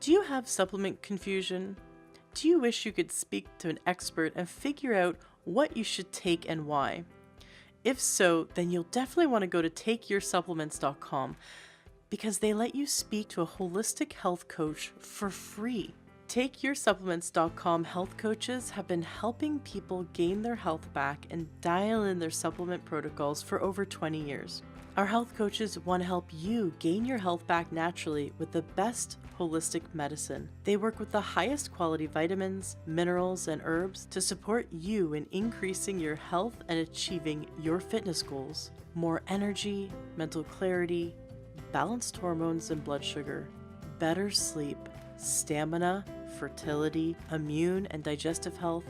Do you have supplement confusion? Do you wish you could speak to an expert and figure out what you should take and why? If so, then you'll definitely want to go to takeyoursupplements.com because they let you speak to a holistic health coach for free. TakeYourSupplements.com health coaches have been helping people gain their health back and dial in their supplement protocols for over 20 years. Our health coaches want to help you gain your health back naturally with the best holistic medicine. They work with the highest quality vitamins, minerals, and herbs to support you in increasing your health and achieving your fitness goals. More energy, mental clarity, balanced hormones and blood sugar, better sleep, stamina, fertility, immune and digestive health.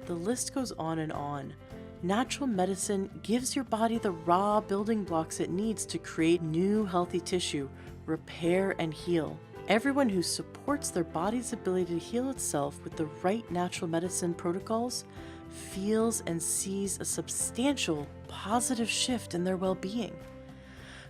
The list goes on and on. Natural medicine gives your body the raw building blocks it needs to create new healthy tissue, repair and heal. Everyone who supports their body's ability to heal itself with the right natural medicine protocols feels and sees a substantial positive shift in their well-being.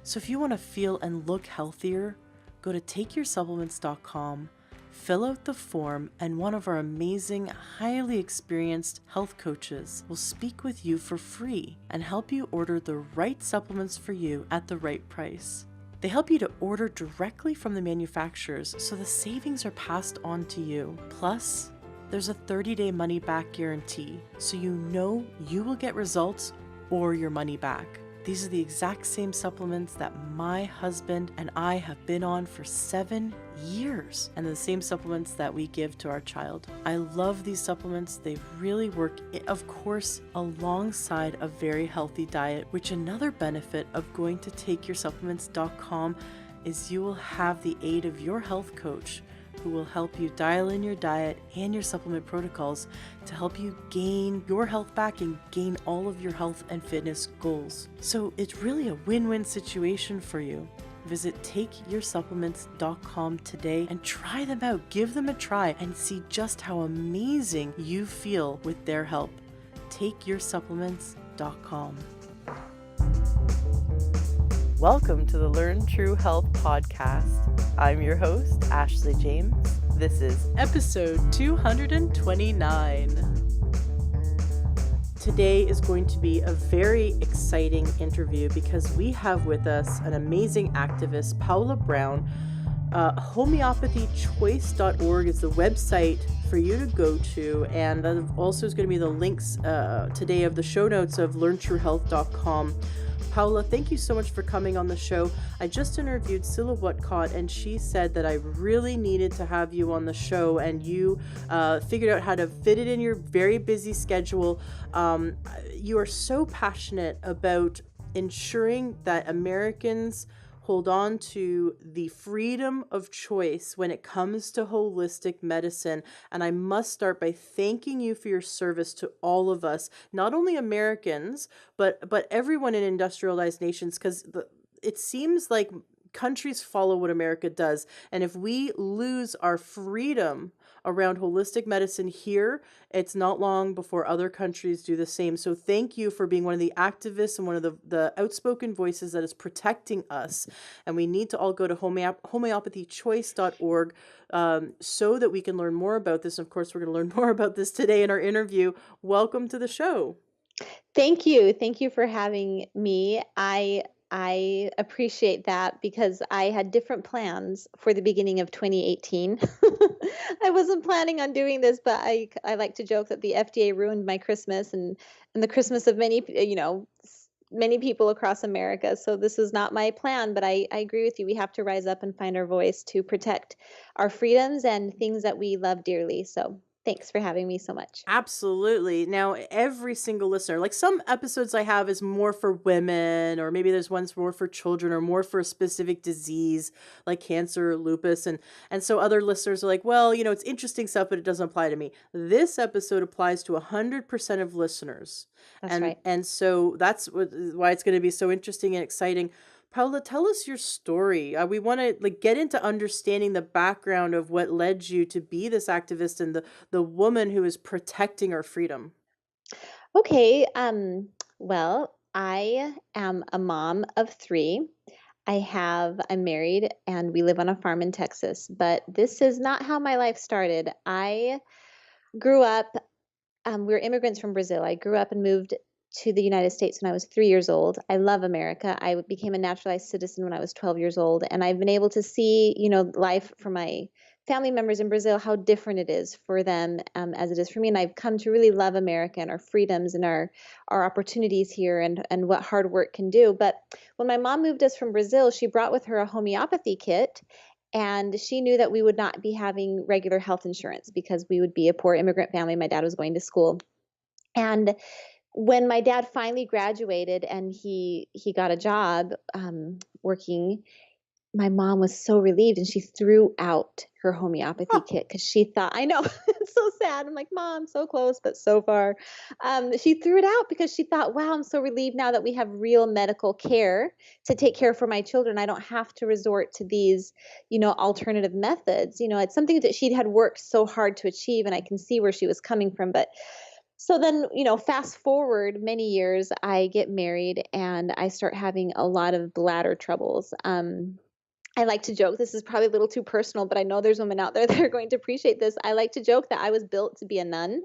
So if you want to feel and look healthier, go to takeyoursupplements.com, fill out the form, and one of our amazing, highly experienced health coaches will speak with you for free and help you order the right supplements for you at the right price. They help you to order directly from the manufacturers, so the savings are passed on to you. Plus, there's a 30-day money-back guarantee, so you know you will get results or your money back. These are the exact same supplements that my husband and I have been on for 7 years, and the same supplements that we give to our child. I love these supplements. They really work, of course, alongside a very healthy diet, which another benefit of going to takeyoursupplements.com is you will have the aid of your health coach who will help you dial in your diet and your supplement protocols to help you gain your health back and gain all of your health and fitness goals. So it's really a win-win situation for you. Visit takeyoursupplements.com today and try them out. Give them a try and see just how amazing you feel with their help. Takeyoursupplements.com. Welcome to the Learn True Health podcast. I'm your host, Ashley James. This is episode 229. Today is going to be a very exciting interview because we have with us an amazing activist, Paola Brown. Homeopathychoice.org is the website for you to go to, and that also is going to be the links today of the show notes of learntruehealth.com. Paola, thank you so much for coming on the show. I just interviewed Silla Whatcott, and she said that I really needed to have you on the show, and you figured out how to fit it in your very busy schedule. You are so passionate about ensuring that Americans hold on to the freedom of choice when it comes to holistic medicine. And I must start by thanking you for your service to all of us, not only Americans, but everyone in industrialized nations, because it seems like countries follow what America does. And if we lose our freedom around holistic medicine here, it's not long before other countries do the same. So thank you for being one of the activists and one of the outspoken voices that is protecting us. And we need to all go to homeopathychoice.org so that we can learn more about this. And of course, we're going to learn more about this today in our interview. Welcome to the show. Thank you. Thank you for having me. I appreciate that because I had different plans for the beginning of 2018. I wasn't planning on doing this, but I like to joke that the FDA ruined my Christmas and the Christmas of many people across America. So this is not my plan, but I agree with you. We have to rise up and find our voice to protect our freedoms and things that we love dearly. So thanks for having me so much. Absolutely. Now, every single listener, like some episodes I have is more for women, or maybe there's ones more for children or more for a specific disease like cancer or lupus. And so other listeners are like, well, it's interesting stuff, but it doesn't apply to me. This episode applies to 100% of listeners. That's right. And so that's why it's going to be so interesting and exciting. Paola, tell us your story. We want to get into understanding the background of what led you to be this activist and the woman who is protecting our freedom. Okay. Well, I am a mom of 3. I'm married and we live on a farm in Texas, but this is not how my life started. I grew up, we were immigrants from Brazil. I grew up and moved to the United States when I was 3 years old. I love America. I became a naturalized citizen when I was 12 years old, and I've been able to see, life for my family members in Brazil, how different it is for them as it is for me. And I've come to really love America and our freedoms and our opportunities here and what hard work can do. But when my mom moved us from Brazil, she brought with her a homeopathy kit. And she knew that we would not be having regular health insurance because we would be a poor immigrant family. My dad was going to school. And when my dad finally graduated and he got a job working, my mom was so relieved and she threw out her homeopathy kit because she thought, I know, it's so sad. I'm like, Mom, so close, but so far. She threw it out because she thought, wow, I'm so relieved now that we have real medical care to take care for my children. I don't have to resort to these, alternative methods. It's something that she had worked so hard to achieve, and I can see where she was coming from. But so then, fast forward many years, I get married and I start having a lot of bladder troubles. I like to joke, this is probably a little too personal, but I know there's women out there that are going to appreciate this. I like to joke that I was built to be a nun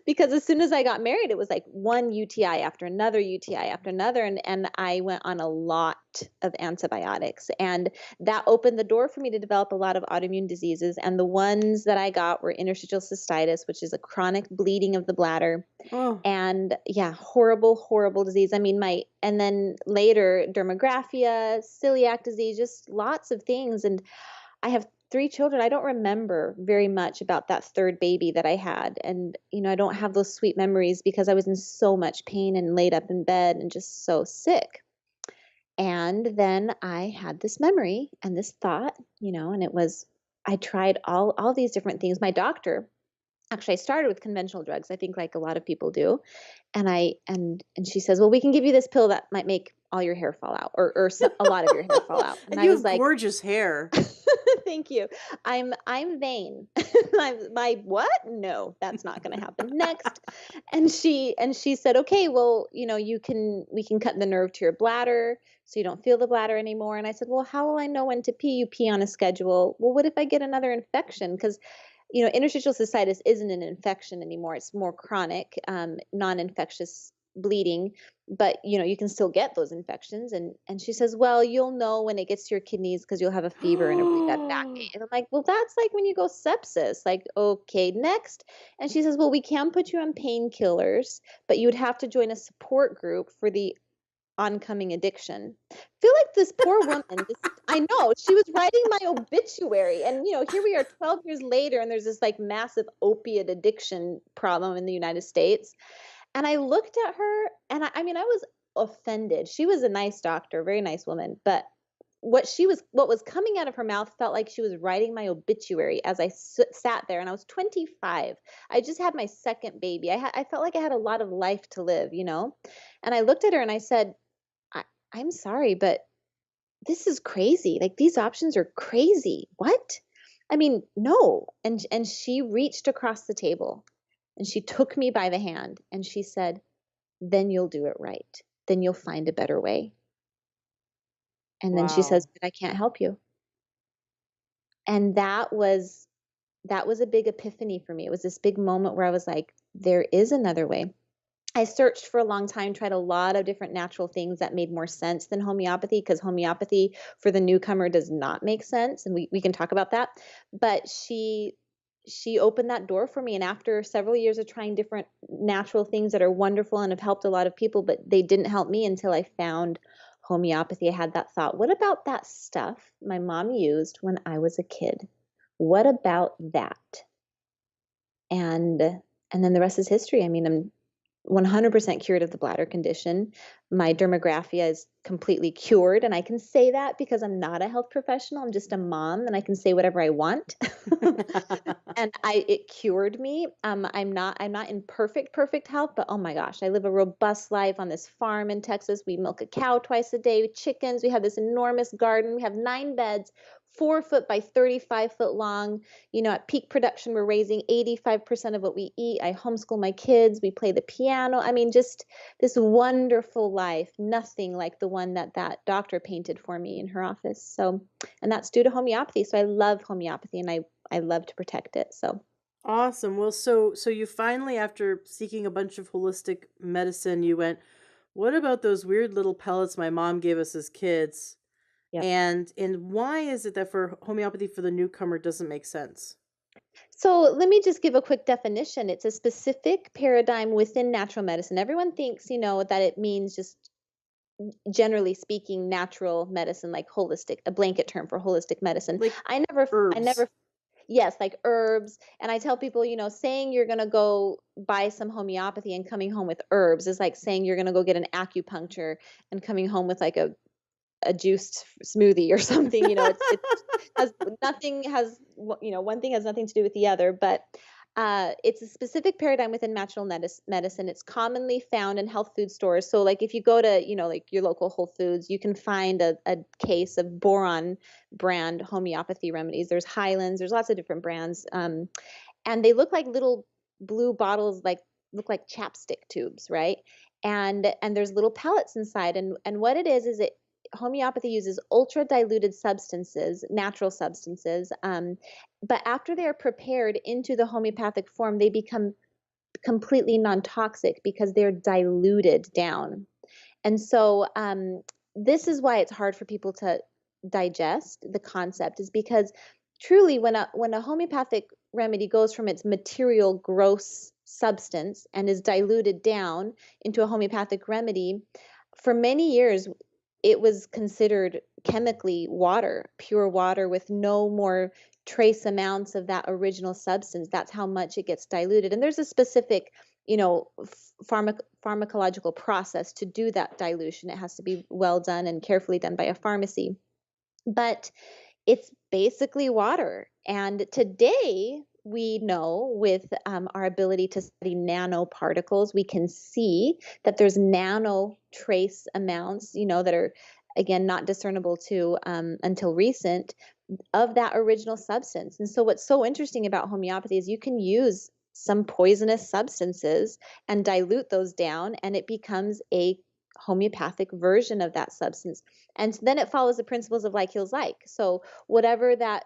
because as soon as I got married, it was like one UTI after another UTI after another. And I went on a lot of antibiotics. And that opened the door for me to develop a lot of autoimmune diseases. And the ones that I got were interstitial cystitis, which is a chronic bleeding of the bladder. Oh, And yeah, horrible, horrible disease. I mean, and then later dermographia, celiac disease, just lots of things. And I have 3 children. I don't remember very much about that third baby that I had. And, I don't have those sweet memories because I was in so much pain and laid up in bed and just so sick. And then I had this memory and this thought, and it was, I tried all these different things. My doctor, actually, I started with conventional drugs, I think like a lot of people do. And she says, well, we can give you this pill that might make all your hair fall out a lot of your hair fall out. And and I you was have like, gorgeous hair. thank you. I'm vain. My what? No, that's not going to happen. Next. And she said, okay, well, we can cut the nerve to your bladder so you don't feel the bladder anymore. And I said, well, how will I know when to pee? You pee on a schedule. Well, what if I get another infection? Because interstitial cystitis isn't an infection anymore. It's more chronic, non-infectious bleeding, but you can still get those infections. And she says, well, you'll know when it gets to your kidneys because you'll have a fever and a really bad backache. And I'm like, well, that's like when you go sepsis. Like, okay, next. And she says, well, we can put you on painkillers, but you would have to join a support group for the oncoming addiction. Feel like this poor woman, I know, she was writing my obituary. And, here we are 12 years later, and there's this like massive opiate addiction problem in the United States. And I looked at her, and I mean, I was offended. She was a nice doctor, very nice woman, but what was coming out of her mouth felt like she was writing my obituary as I sat there. And I was 25. I just had my second baby. I felt like I had a lot of life to live. And I looked at her and I said, I'm sorry, but this is crazy. Like, these options are crazy. What? I mean, no. And she reached across the table and she took me by the hand and she said, then you'll do it right. Then you'll find a better way. And then she says, Wow. but I can't help you. And that was a big epiphany for me. It was this big moment where I was like, there is another way. I searched for a long time, tried a lot of different natural things that made more sense than homeopathy, because homeopathy for the newcomer does not make sense. And we can talk about that. But she opened that door for me. And after several years of trying different natural things that are wonderful and have helped a lot of people, but they didn't help me until I found homeopathy, I had that thought, what about that stuff my mom used when I was a kid? What about that? And then the rest is history. I mean, I'm 100% cured of the bladder condition. My dermographia is completely cured, and I can say that because I'm not a health professional. I'm just a mom, and I can say whatever I want. And it cured me. I'm not in perfect health, but oh my gosh, I live a robust life on this farm in Texas. We milk a cow twice a day, chickens. We have this enormous garden. We have 9 beds, 4 foot by 35 foot long. At peak production, we're raising 85% of what we eat. I homeschool my kids. We play the piano. I mean, just this wonderful life, nothing like the one that doctor painted for me in her office. So, and that's due to homeopathy. So I love homeopathy, and I love to protect it. So, Awesome. Well, so you finally, after seeking a bunch of holistic medicine, you went, what about those weird little pellets my mom gave us as kids? yep. And why is it that for homeopathy for the newcomer doesn't make sense? So let me just give a quick definition. It's a specific paradigm within natural medicine. Everyone thinks, that it means just generally speaking natural medicine, like holistic, a blanket term for holistic medicine. Like I never herbs. yes, like herbs. And I tell people, saying you're going to go buy some homeopathy and coming home with herbs is like saying you're going to go get an acupuncture and coming home with like a juiced smoothie or something. It's has nothing has one thing has nothing to do with the other, but it's a specific paradigm within natural medicine. It's commonly found in health food stores. So, like if you go to like your local Whole Foods, you can find a case of boron brand homeopathy remedies. There's Highlands. There's lots of different brands, and they look like little blue bottles, like look like chapstick tubes, right? And there's little pellets inside, and what it is it homeopathy uses ultra diluted substances, natural substances, but after they are prepared into the homeopathic form, they become completely non-toxic because they're diluted down. And so this is why it's hard for people to digest the concept, is because truly when a homeopathic remedy goes from its material gross substance and is diluted down into a homeopathic remedy, for many years it was considered chemically water, pure water with no more trace amounts of that original substance. That's how much it gets diluted. And there's a specific, pharmacological process to do that dilution. It has to be well done and carefully done by a pharmacy. But it's basically water. And today, we know with our ability to study nanoparticles, we can see that there's nano trace amounts, that are, again, not discernible to until recent, of that original substance. And so, what's so interesting about homeopathy is you can use some poisonous substances and dilute those down, and it becomes a homeopathic version of that substance. And then it follows the principles of like heals like. So, whatever that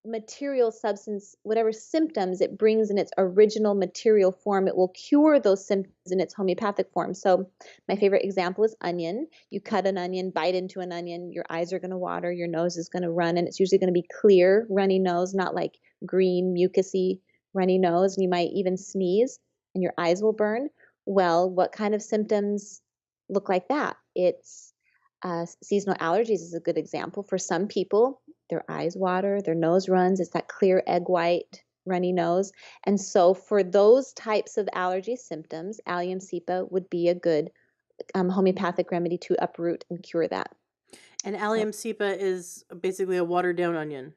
material substance, whatever symptoms it brings in its original material form, it will cure those symptoms in its homeopathic form. So, my favorite example is onion. You cut an onion, bite into an onion, your eyes are going to water, your nose is going to run, and it's usually going to be clear, runny nose, not like green, mucusy, runny nose. And you might even sneeze and your eyes will burn. Well, what kind of symptoms look like that? It's seasonal allergies is a good example. For some people, their eyes water, their nose runs. It's that clear egg white, runny nose. And so for those types of allergy symptoms, allium cepa would be a good homeopathic remedy to uproot and cure that. And So allium cepa is basically a watered down onion.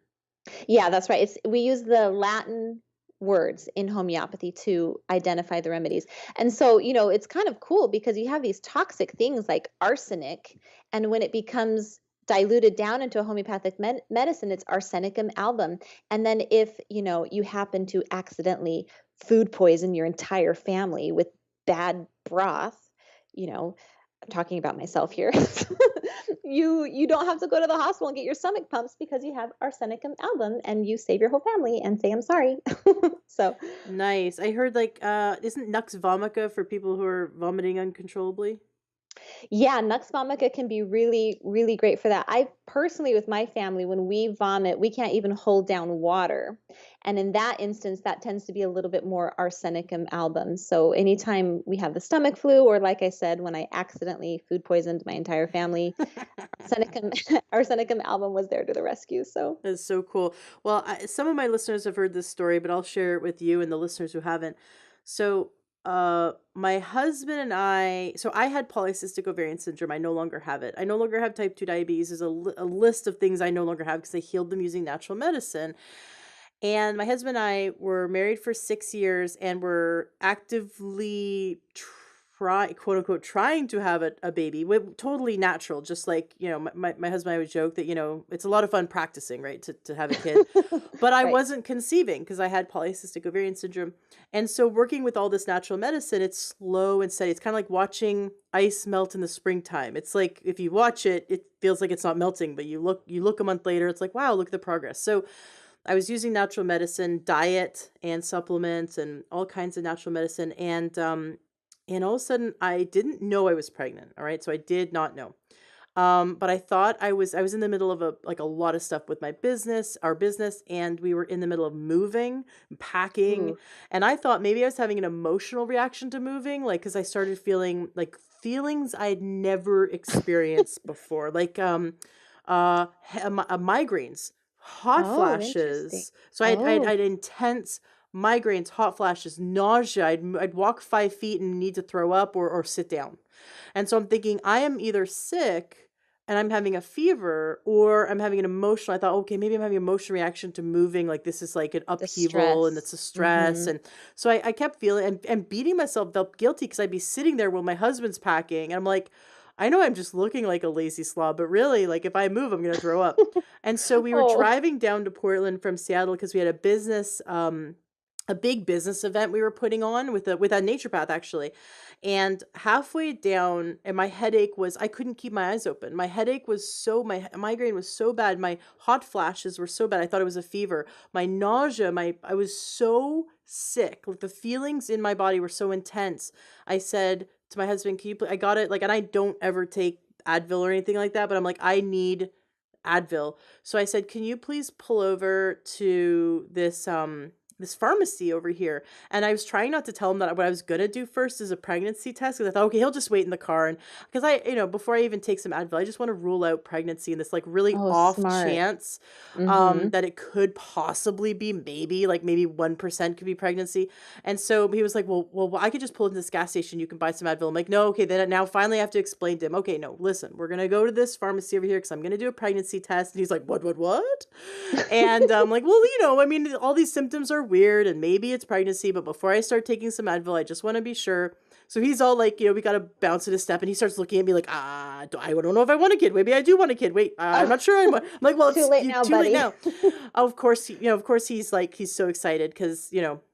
yeah, that's right. We use the Latin words in homeopathy to identify the remedies. And so, it's kind of cool because you have these toxic things like arsenic, and when it becomes diluted down into a homeopathic medicine, it's arsenicum album. And then if, you happen to accidentally food poison your entire family with bad broth, I'm talking about myself here. You don't have to go to the hospital and get your stomach pumps because you have arsenicum album, and you save your whole family and say I'm sorry. So Nice. I heard isn't Nux vomica for people who are vomiting uncontrollably? yeah, Nux vomica can be really, really great for that. I personally, with my family, when we vomit, we can't even hold down water. And in that instance, that tends to be a little bit more arsenicum album. So anytime we have the stomach flu, or like I said, when I accidentally food poisoned my entire family, arsenicum, arsenicum album was there to the rescue. So That's so cool. Well, some of my listeners have heard this story, but I'll share it with you and the listeners who haven't. So, my husband and so I had polycystic ovarian syndrome. I no longer have it. I no longer have type 2 diabetes. There's a list of things I no longer have because I healed them using natural medicine. And my husband and I were married for 6 years and were actively quote unquote trying to have a baby, totally natural, just like, my husband and I would joke that, it's a lot of fun practicing, right, to have a kid. But I Right. wasn't conceiving because I had polycystic ovarian syndrome. And so working with all this natural medicine, it's slow and steady. It's kind of like watching ice melt in the springtime. It's like if you watch it, it feels like it's not melting, but you look a month later, it's like, wow, look at the progress. So I was using natural medicine, diet and supplements and all kinds of natural medicine. And all of a sudden I didn't know I was pregnant. All right. So I did not know. But I thought I was in the middle of a lot of stuff with our business, and we were in the middle of moving, packing, Ooh. and I thought maybe I was having an emotional reaction to moving, like because I started feeling like feelings I'd never experienced before, like migraines, hot Oh, interesting. flashes. So Oh, I had intense migraines, hot flashes, nausea. I'd walk 5 feet and need to throw up or sit down. And so I'm thinking, I am either sick and I'm having a fever, or I'm having an emotional. I thought, okay, maybe I'm having an emotional reaction to moving. Like this is like an the upheaval and it's stress. a stress. Mm-hmm. And so I kept feeling and beating myself, felt guilty because I'd be sitting there while my husband's packing. And I'm like, I know I'm just looking like a lazy slob, but really, like if I move, I'm going to throw up. And so we were Oh, driving down to Portland from Seattle because we had a big business event we were putting on with a naturopath actually. And halfway down, and my headache was, I couldn't keep my eyes open. My headache was my migraine was so bad. My hot flashes were so bad. I thought it was a fever. My nausea, I was so sick. Like the feelings in my body were so intense. I said to my husband, can you, I got it. Like, and I don't ever take Advil or anything like that, but I'm like, I need Advil. So I said, can you please pull over to this pharmacy over here? And I was trying not to tell him that what I was gonna do first is a pregnancy test, because I thought, okay, he'll just wait in the car, and because before I even take some Advil, I just want to rule out pregnancy and this like really oh, off smart. chance Mm-hmm. that it could possibly be maybe 1% could be pregnancy. And so he was like, well, I could just pull into this gas station. You can buy some Advil. I'm like, no, okay. Then now finally I have to explain to him, okay, no, listen, we're going to go to this pharmacy over here because I'm going to do a pregnancy test. And he's like, what? And I'm like, well, I mean, all these symptoms are weird and maybe it's pregnancy, but before I start taking some Advil, I just want to be sure. So he's all like, we got to bounce it a step. And he starts looking at me like, I don't know if I want a kid. Maybe I do want a kid. Wait, I'm Oh, not sure. I'm like, well, too it's late now, too late buddy. now. Of course, of course he's like, he's so excited because,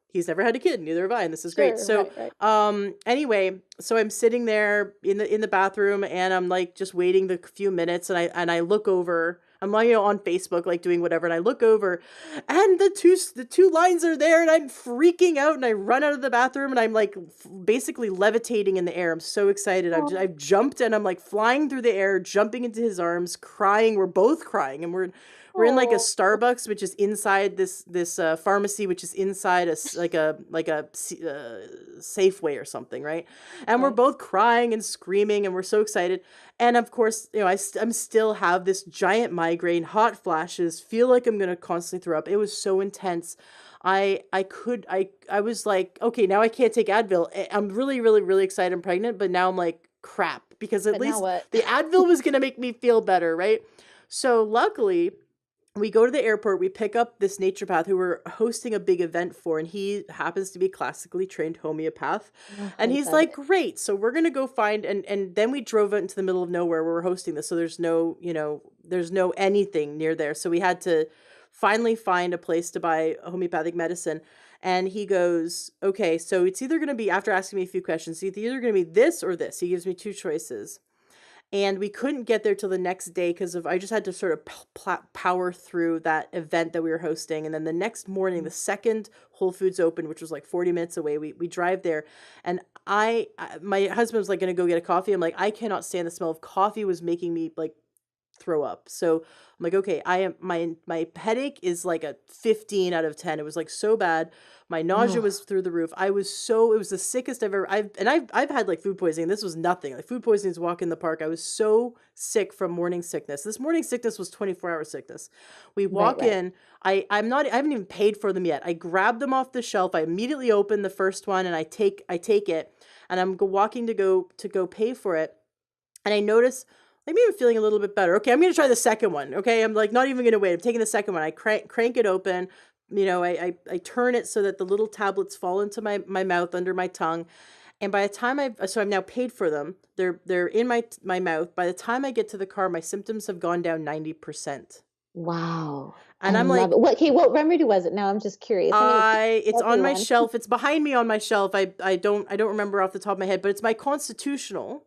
he's never had a kid. Neither have I. And this is great. Sure, So, right, right. anyway, so I'm sitting there in the bathroom and I'm like just waiting the few minutes, and I look over. I'm like, on Facebook, like doing whatever, and I look over, and the two lines are there, and I'm freaking out, and I run out of the bathroom, and I'm like basically levitating in the air. I'm so excited. Oh, I've jumped, and I'm like flying through the air, jumping into his arms, crying. We're both crying, and we're in like a oh, Starbucks, which is inside this pharmacy, which is inside like a Safeway or something, right? And we're right. both crying and screaming, and we're so excited. And of course, I'm still have this giant migraine, hot flashes, feel like I'm gonna constantly throw up. It was so intense. I was like, okay, now I can't take Advil. I'm really, really, really excited I'm pregnant, but now I'm like, crap, because at But now least what? the Advil was gonna make me feel better, right? So luckily, we go to the airport, we pick up this naturopath who we're hosting a big event for, and he happens to be classically trained homeopath. Oh, And I he's love like, it. great, so we're gonna go find, and then we drove out into the middle of nowhere where we're hosting this, so there's no anything near there. So we had to finally find a place to buy homeopathic medicine. And he goes, okay, so it's either gonna be, after asking me a few questions, it's either gonna be this or this. He gives me two choices, and we couldn't get there till the next day because of I just had to sort of power through that event that we were hosting. And then the next morning, the second Whole Foods opened, which was like 40 minutes away, we drive there, and my husband was like going to go get a coffee. I'm like, I cannot stand the smell of coffee, was making me like throw up. So I'm like, okay, I am my headache is like a 15 out of 10. It was like so bad. My nausea Oh, was through the roof. It was the sickest I've had like food poisoning. This was nothing. Like food poisoning is walk in the park. I was so sick from morning sickness. This morning sickness was 24-hour sickness. We right, walk right. in. I haven't even paid for them yet. I grab them off the shelf. I immediately open the first one and I take it, and I'm walking to go pay for it, and I notice like maybe I'm feeling a little bit better. Okay, I'm gonna try the second one. Okay, I'm like not even gonna wait. I'm taking the second one. I crank it open. I turn it so that the little tablets fall into my mouth under my tongue, And by the time I've now paid for them, they're in my mouth. By the time I get to the car, my symptoms have gone down 90%. Wow. And I I'm love like, it. What remedy was it? Now I'm just curious. I'm going to it's tell on my everyone. shelf. It's behind me on my shelf. I don't remember off the top of my head, but it's my constitutional.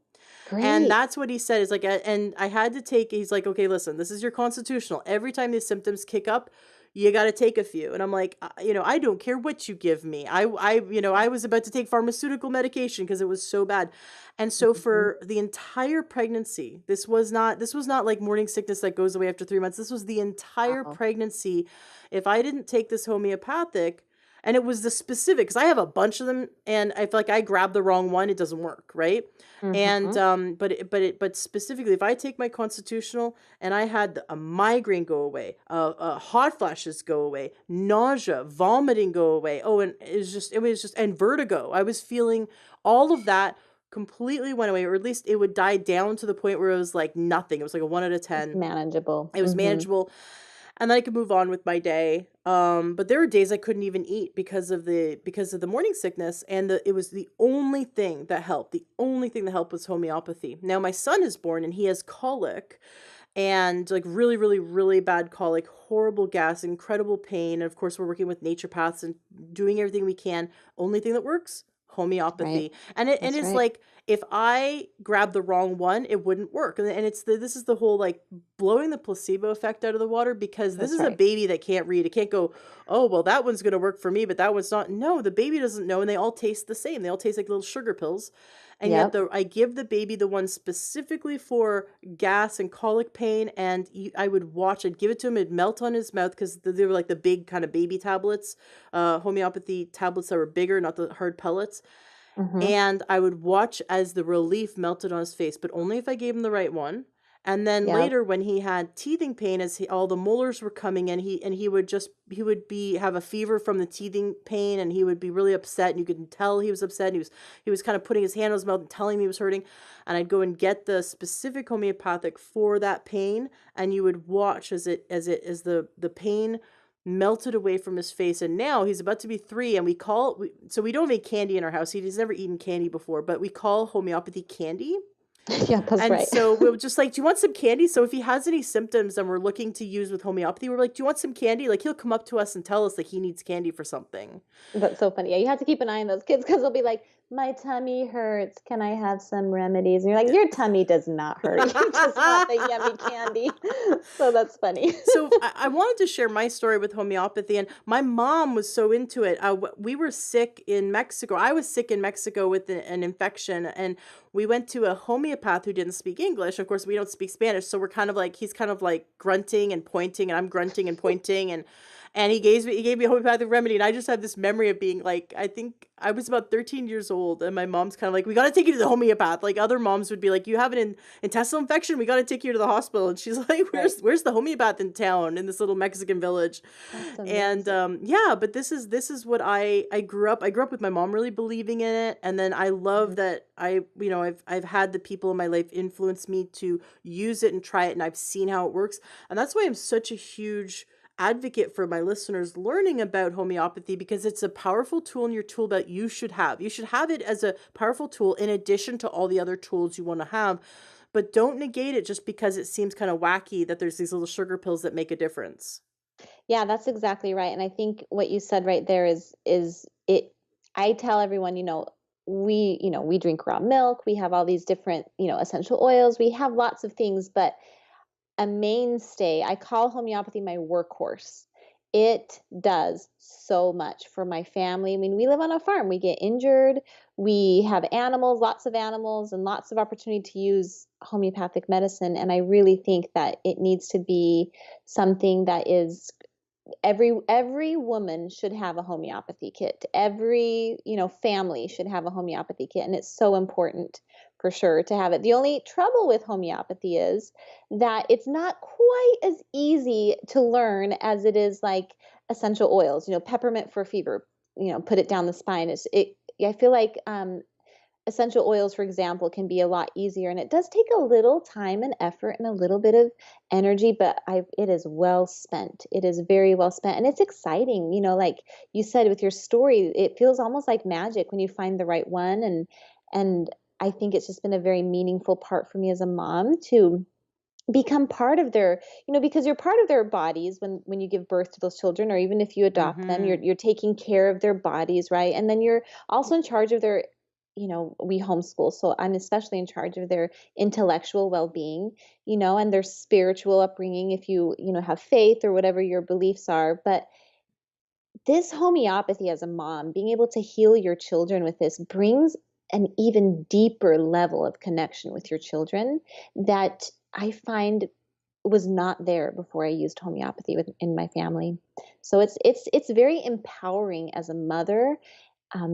And Great. that's what he said is like, and I had to take, he's like, okay, listen, this is your constitutional. Every time these symptoms kick up, you got to take a few. And I'm like, I don't care what you give me. I was about to take pharmaceutical medication because it was so bad. And so Mhm. for the entire pregnancy, this was not like morning sickness that goes away after 3 months. This was the entire Wow. pregnancy. If I didn't take this homeopathic, and it was the specific, because I have a bunch of them, and I feel like I grabbed the wrong one, it doesn't work, right? And Mhm. but specifically, if I take my constitutional and I had a migraine go away, hot flashes go away, nausea, vomiting go away. Oh, and it was just and vertigo. I was feeling all of that completely went away, or at least it would die down to the point where it was like nothing. It was like a 1 out of 10. It's manageable. It was Mhm. manageable, and then I could move on with my day. But there were days I couldn't even eat because of the morning sickness, and it was the only thing that helped. The only thing that helped was homeopathy. Now my son is born, and he has colic, and like really, really, really bad colic, horrible gas, incredible pain. And of course, we're working with naturopaths and doing everything we can. Only thing that works, Right. homeopathy. And That's it's right. like if I grabbed the wrong one, it wouldn't work. And this is the whole like blowing the placebo effect out of the water, because this That's is a right. baby that can't read. It can't go, oh, well, that one's going to work for me, but that one's not. No, the baby doesn't know, and they all taste the same. They all taste like little sugar pills. And yet Yep. I give the baby the one specifically for gas and colic pain, and I'd give it to him, it'd melt on his mouth, because they were like the big kind of baby tablets, homeopathy tablets that were bigger, not the hard pellets. Mhm. And I would watch as the relief melted on his face, but only if I gave him the right one. And then Yep. later, when he had teething pain, all the molars were coming in, he would have a fever from the teething pain, and he would be really upset, and you could tell he was upset. And he was kind of putting his hand on his mouth and telling me he was hurting. And I'd go and get the specific homeopathic for that pain, and you would watch as the pain melted away from his face. And now he's about to be 3, and so we don't make candy in our house. He's never eaten candy before, but we call homeopathy candy. Yeah, that's And right. so we were just like, do you want some candy? So if he has any symptoms and we're looking to use with homeopathy, we're like, do you want some candy? Like, he'll come up to us and tell us that he needs candy for something. That's so funny. Yeah, you have to keep an eye on those kids because they'll be like, "My tummy hurts. Can I have some remedies?" And you're like, "Your tummy does not hurt. You just want the yummy candy." So that's funny. So I wanted to share my story with homeopathy, and my mom was so into it. We were sick in Mexico. I was sick in Mexico with an infection, and we went to a homeopath who didn't speak English. Of course, we don't speak Spanish, so he's kind of like grunting and pointing, and I'm grunting and pointing, and he gave me a homeopathic remedy, and I just have this memory of being like, I think I was about 13 years old, and my mom's kind of like, we got to take you to the homeopath. Like other moms would be like, you have an intestinal infection, we got to take you to the hospital. And she's like, Right. where's the homeopath in town, in this little Mexican village? That's And amazing. yeah, but this is what I grew up with my mom really believing in it. And then I love Mhm. that I've had the people in my life influence me to use it and try it, and I've seen how it works. And that's why I'm such a huge advocate for my listeners learning about homeopathy, because it's a powerful tool in your tool belt. You should have it as a powerful tool in addition to all the other tools you want to have, but don't negate it just because it seems kind of wacky that there's these little sugar pills that make a difference. Yeah, that's exactly right. And I think what you said right there is it. I tell everyone, we drink raw milk, we have all these different, essential oils, we have lots of things, but a mainstay. I call homeopathy my workhorse. It does so much for my family. I mean, we live on a farm. We get injured. We have animals, lots of animals, and lots of opportunity to use homeopathic medicine. And I really think that it needs to be something that is every woman should have a homeopathy kit. Every, family should have a homeopathy kit, and it's so important for sure to have it. The only trouble with homeopathy is that it's not quite as easy to learn as it is like essential oils, peppermint for fever, put it down the spine. I feel like essential oils, for example, can be a lot easier, and it does take a little time and effort and a little bit of energy, but it is well spent. It is very well spent, and it's exciting. Like you said with your story, it feels almost like magic when you find the right one, and I think it's just been a very meaningful part for me as a mom to become part of their, because you're part of their bodies when you give birth to those children, or even if you adopt them, Mm-hmm. you're taking care of their bodies, right? And then you're also in charge of their, we homeschool, so I'm especially in charge of their intellectual well-being, and their spiritual upbringing, if you have faith or whatever your beliefs are. But this homeopathy, as a mom, being able to heal your children with this brings an even deeper level of connection with your children that I find was not there before I used homeopathy in my family. So it's very empowering as a mother,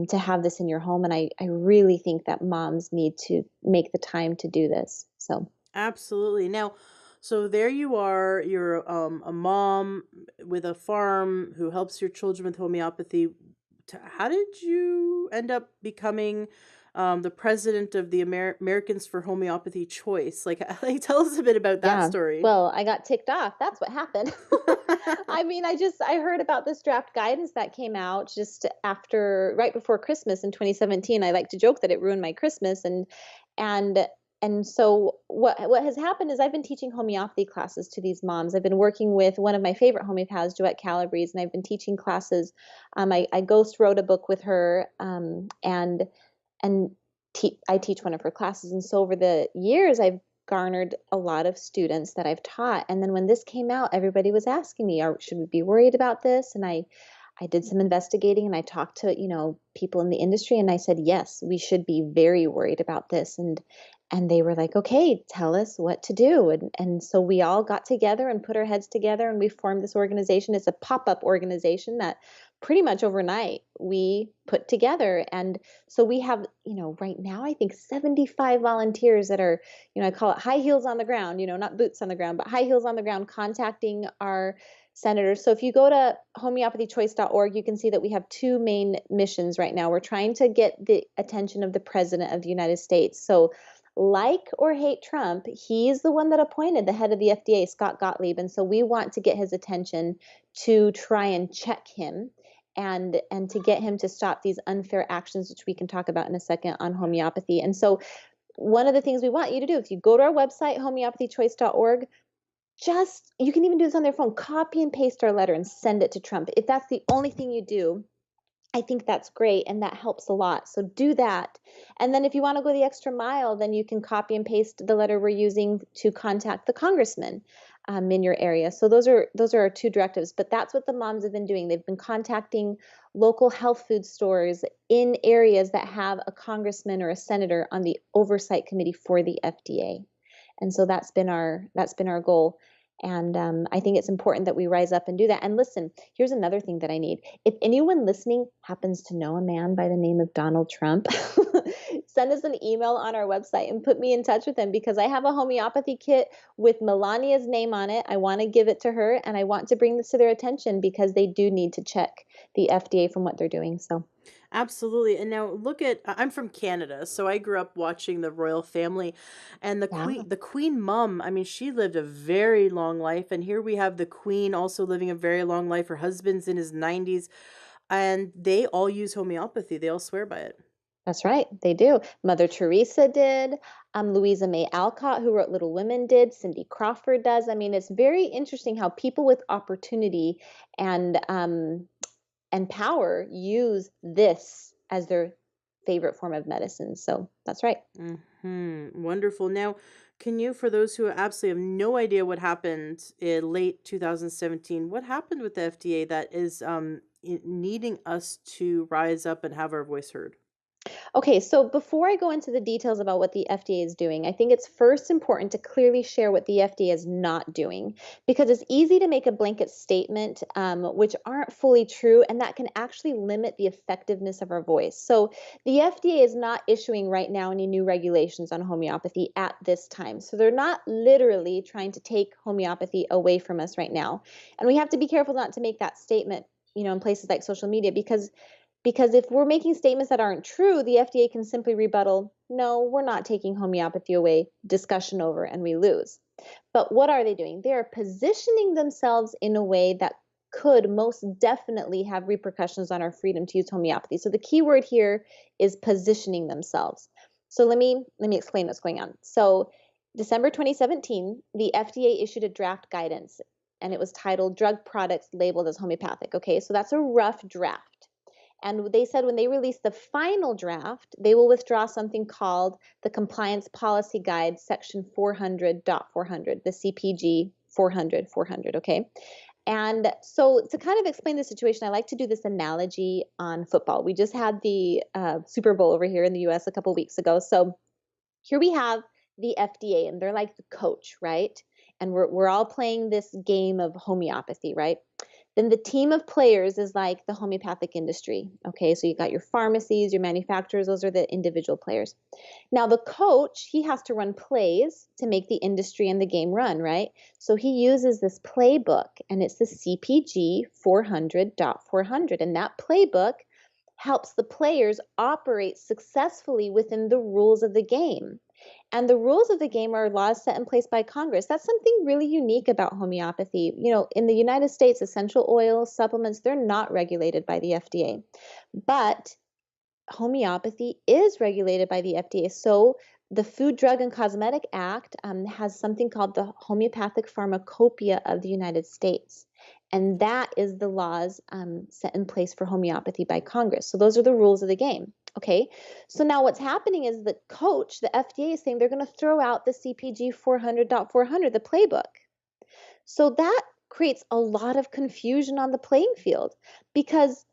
to have this in your home, and I really think that moms need to make the time to do this. So Absolutely. Now, so there you are. You're a mom with a farm who helps your children with homeopathy. How did you end up becoming the president of the Americans for Homeopathy Choice? Like, tell us a bit about that yeah, story. well, I got ticked off. That's what happened. I mean, I heard about this draft guidance that came out just right before Christmas in 2017. I like to joke that it ruined my Christmas, and and so what has happened is I've been teaching homeopathy classes to these moms. I've been working with one of my favorite homeopaths, Joette Calabrese, and I've been teaching classes. I ghost wrote a book with her, and I teach one of her classes. And so over the years, I've garnered a lot of students that I've taught. And then when this came out, everybody was asking me, should we be worried about this? And I did some investigating, and I talked to, people in the industry, and I said, yes, we should be very worried about this. And they were like, okay, tell us what to do. And so we all got together and put our heads together, and we formed this organization. It's a pop-up organization that pretty much overnight we put together. And so we have, right now, I think 75 volunteers that are, I call it high heels on the ground, not boots on the ground, but high heels on the ground, contacting our senators. So if you go to homeopathychoice.org, you can see that we have two main missions right now. We're trying to get the attention of the President of the United States. So, like or hate Trump, he's the one that appointed the head of the FDA, Scott Gottlieb. And so we want to get his attention to try and check him, and to get him to stop these unfair actions, which we can talk about in a second, on homeopathy. And so one of the things we want you to do, if you go to our website, homeopathychoice.org, you can even do this on their phone, copy and paste our letter and send it to Trump. If that's the only thing you do, I think that's great, and that helps a lot. So do that. And then if you want to go the extra mile, then you can copy and paste the letter we're using to contact the congressman, in your area. So those are our two directives. But that's what the moms have been doing. They've been contacting local health food stores in areas that have a congressman or a senator on the oversight committee for the FDA. And so that's been our goal. And I think it's important that we rise up and do that. And listen, here's another thing that I need. If anyone listening happens to know a man by the name of Donald Trump, send us an email on our website and put me in touch with him, because I have a homeopathy kit with Melania's name on it. I want to give it to her, and I want to bring this to their attention because they do need to check the FDA from what they're doing. So, Absolutely. And now I'm from Canada, so I grew up watching the royal family, and yeah. the queen mum, I mean, she lived a very long life, and here we have the queen also living a very long life. Her husband's in his 90s, and they all use homeopathy. They all swear by it. That's right, they do. Mother Teresa did. Louisa May Alcott, who wrote Little Women, did. Cindy Crawford does. I mean, it's very interesting how people with opportunity and power use this as their favorite form of medicine. So that's right. Wonderful. Now, can you, for those who absolutely have no idea what happened in late 2017, what happened with the FDA that is needing us to rise up and have our voice heard? Okay, so before I go into the details about what the FDA is doing, I think it's first important to clearly share what the FDA is not doing, because it's easy to make a blanket statement, which aren't fully true, and that can actually limit the effectiveness of our voice. So the FDA is not issuing right now any new regulations on homeopathy at this time. So they're not literally trying to take homeopathy away from us right now. And we have to be careful not to make that statement, in places like social media, because Because if we're making statements that aren't true, the FDA can simply rebuttal, no, we're not taking homeopathy away, discussion over, and we lose. But what are they doing? They are positioning themselves in a way that could most definitely have repercussions on our freedom to use homeopathy. So the key word here is positioning themselves. So let me explain what's going on. So December 2017, the FDA issued a draft guidance, and it was titled Drug Products Labeled as Homeopathic. Okay, so that's a rough draft. And they said when they release the final draft, they will withdraw something called the Compliance Policy Guide, Section 400.400, the CPG 400.400, okay? And so to kind of explain the situation, I like to do this analogy on football. We just had the Super Bowl over here in the US a couple weeks ago. So here we have the FDA, and they're like the coach, right? And we're all playing this game of homeopathy, right? Then the team of players is like the homeopathic industry. Okay, so you got your pharmacies, your manufacturers, those are the individual players. Now, the coach, he has to run plays to make the industry and the game run, right? So he uses this playbook, and it's the CPG 400.400. And that playbook helps the players operate successfully within the rules of the game. And the rules of the game are laws set in place by Congress. That's something really unique about homeopathy. You know, in the United States, essential oils, supplements, they're not regulated by the FDA. But homeopathy is regulated by the FDA. So the Food, Drug, and Cosmetic Act has something called the Homeopathic Pharmacopoeia of the United States. And that is the laws set in place for homeopathy by Congress. So those are the rules of the game. Okay, so now what's happening is the coach, the FDA, is saying they're going to throw out the CPG 400.400, the playbook. So that creates a lot of confusion on the playing field because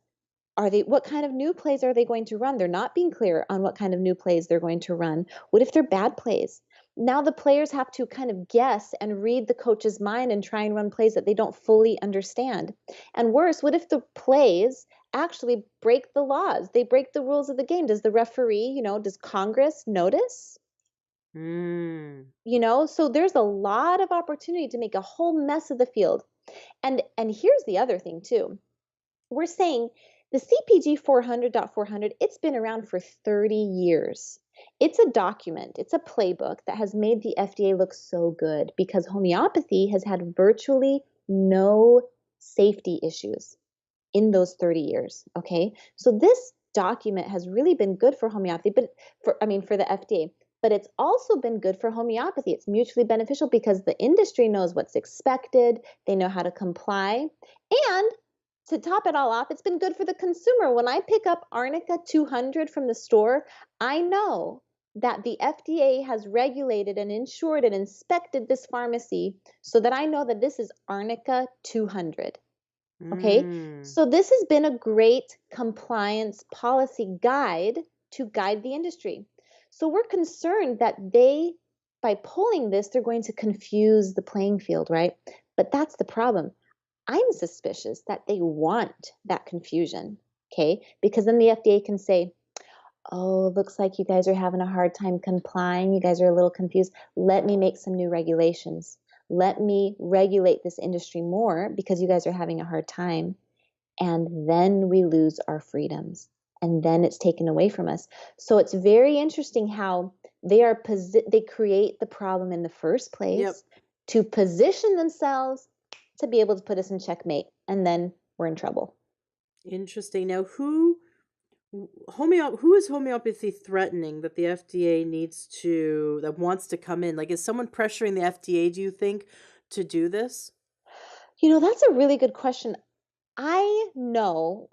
what kind of new plays are they going to run? They're not being clear on what kind of new plays they're going to run. What if they're bad plays? Now the players have to kind of guess and read the coach's mind and try and run plays that they don't fully understand. And worse, what if the plays actually break the laws? They break the rules of the game. Does the referee, does Congress notice? Mm. So there's a lot of opportunity to make a whole mess of the field. And here's the other thing too. We're saying the CPG 400.400, it's been around for 30 years. It's a document, it's a playbook that has made the FDA look so good because homeopathy has had virtually no safety issues in those 30 years, okay? So this document has really been good for homeopathy, but for the FDA, but it's also been good for homeopathy. It's mutually beneficial because the industry knows what's expected, they know how to comply, and to top it all off, it's been good for the consumer. When I pick up Arnica 200 from the store, I know that the FDA has regulated and insured and inspected this pharmacy so that I know that this is Arnica 200. Okay, Mm. so this has been a great compliance policy guide to guide the industry. So we're concerned that by pulling this, they're going to confuse the playing field, right? But that's the problem. I'm suspicious that they want that confusion, okay? Because then the FDA can say, oh, looks like you guys are having a hard time complying. You guys are a little confused. Let me make some new regulations. Let me regulate this industry more because you guys are having a hard time. And then we lose our freedoms. And then it's taken away from us. So it's very interesting how they create the problem in the first Yep. place to position themselves to be able to put us in checkmate. And then we're in trouble. Interesting. Now, who is homeopathy threatening that the FDA that wants to come in? Like, is someone pressuring the FDA, do you think, to do this? That's a really good question. I know,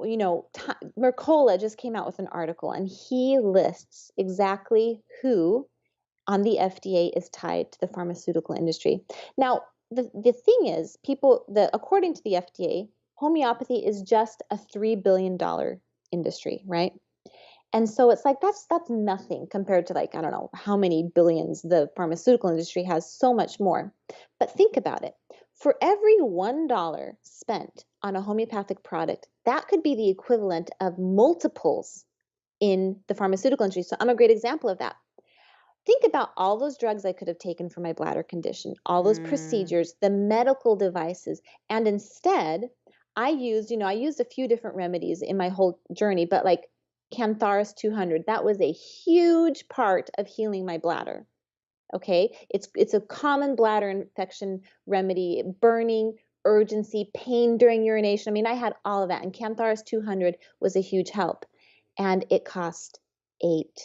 Mercola just came out with an article and he lists exactly who on the FDA is tied to the pharmaceutical industry. Now, the thing is, according to the FDA, homeopathy is just a $3 billion industry, right? And so it's like that's nothing compared to, like, I don't know how many billions the pharmaceutical industry has, so much more. But think about it. For every $1 spent on a homeopathic product, that could be the equivalent of multiples in the pharmaceutical industry. So I'm a great example of that. Think about all those drugs I could have taken for my bladder condition, all those Mm. procedures, the medical devices, and instead I used a few different remedies in my whole journey, but like Cantharis 200, that was a huge part of healing my bladder. Okay, it's a common bladder infection remedy, burning, urgency, pain during urination. I mean, I had all of that, and Cantharis 200 was a huge help, and it cost $8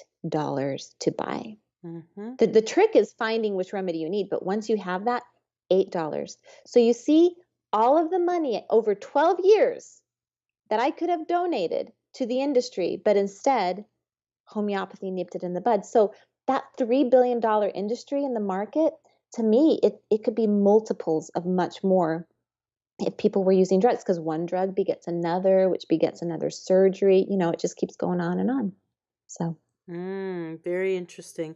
to buy. Mm-hmm. The trick is finding which remedy you need, but once you have that, $8. So you see, all of the money over 12 years that I could have donated to the industry, but instead homeopathy nipped it in the bud. So that $3 billion industry in the market, to me, it could be multiples of much more if people were using drugs, because one drug begets another, which begets another surgery. It just keeps going on and on. So Very interesting.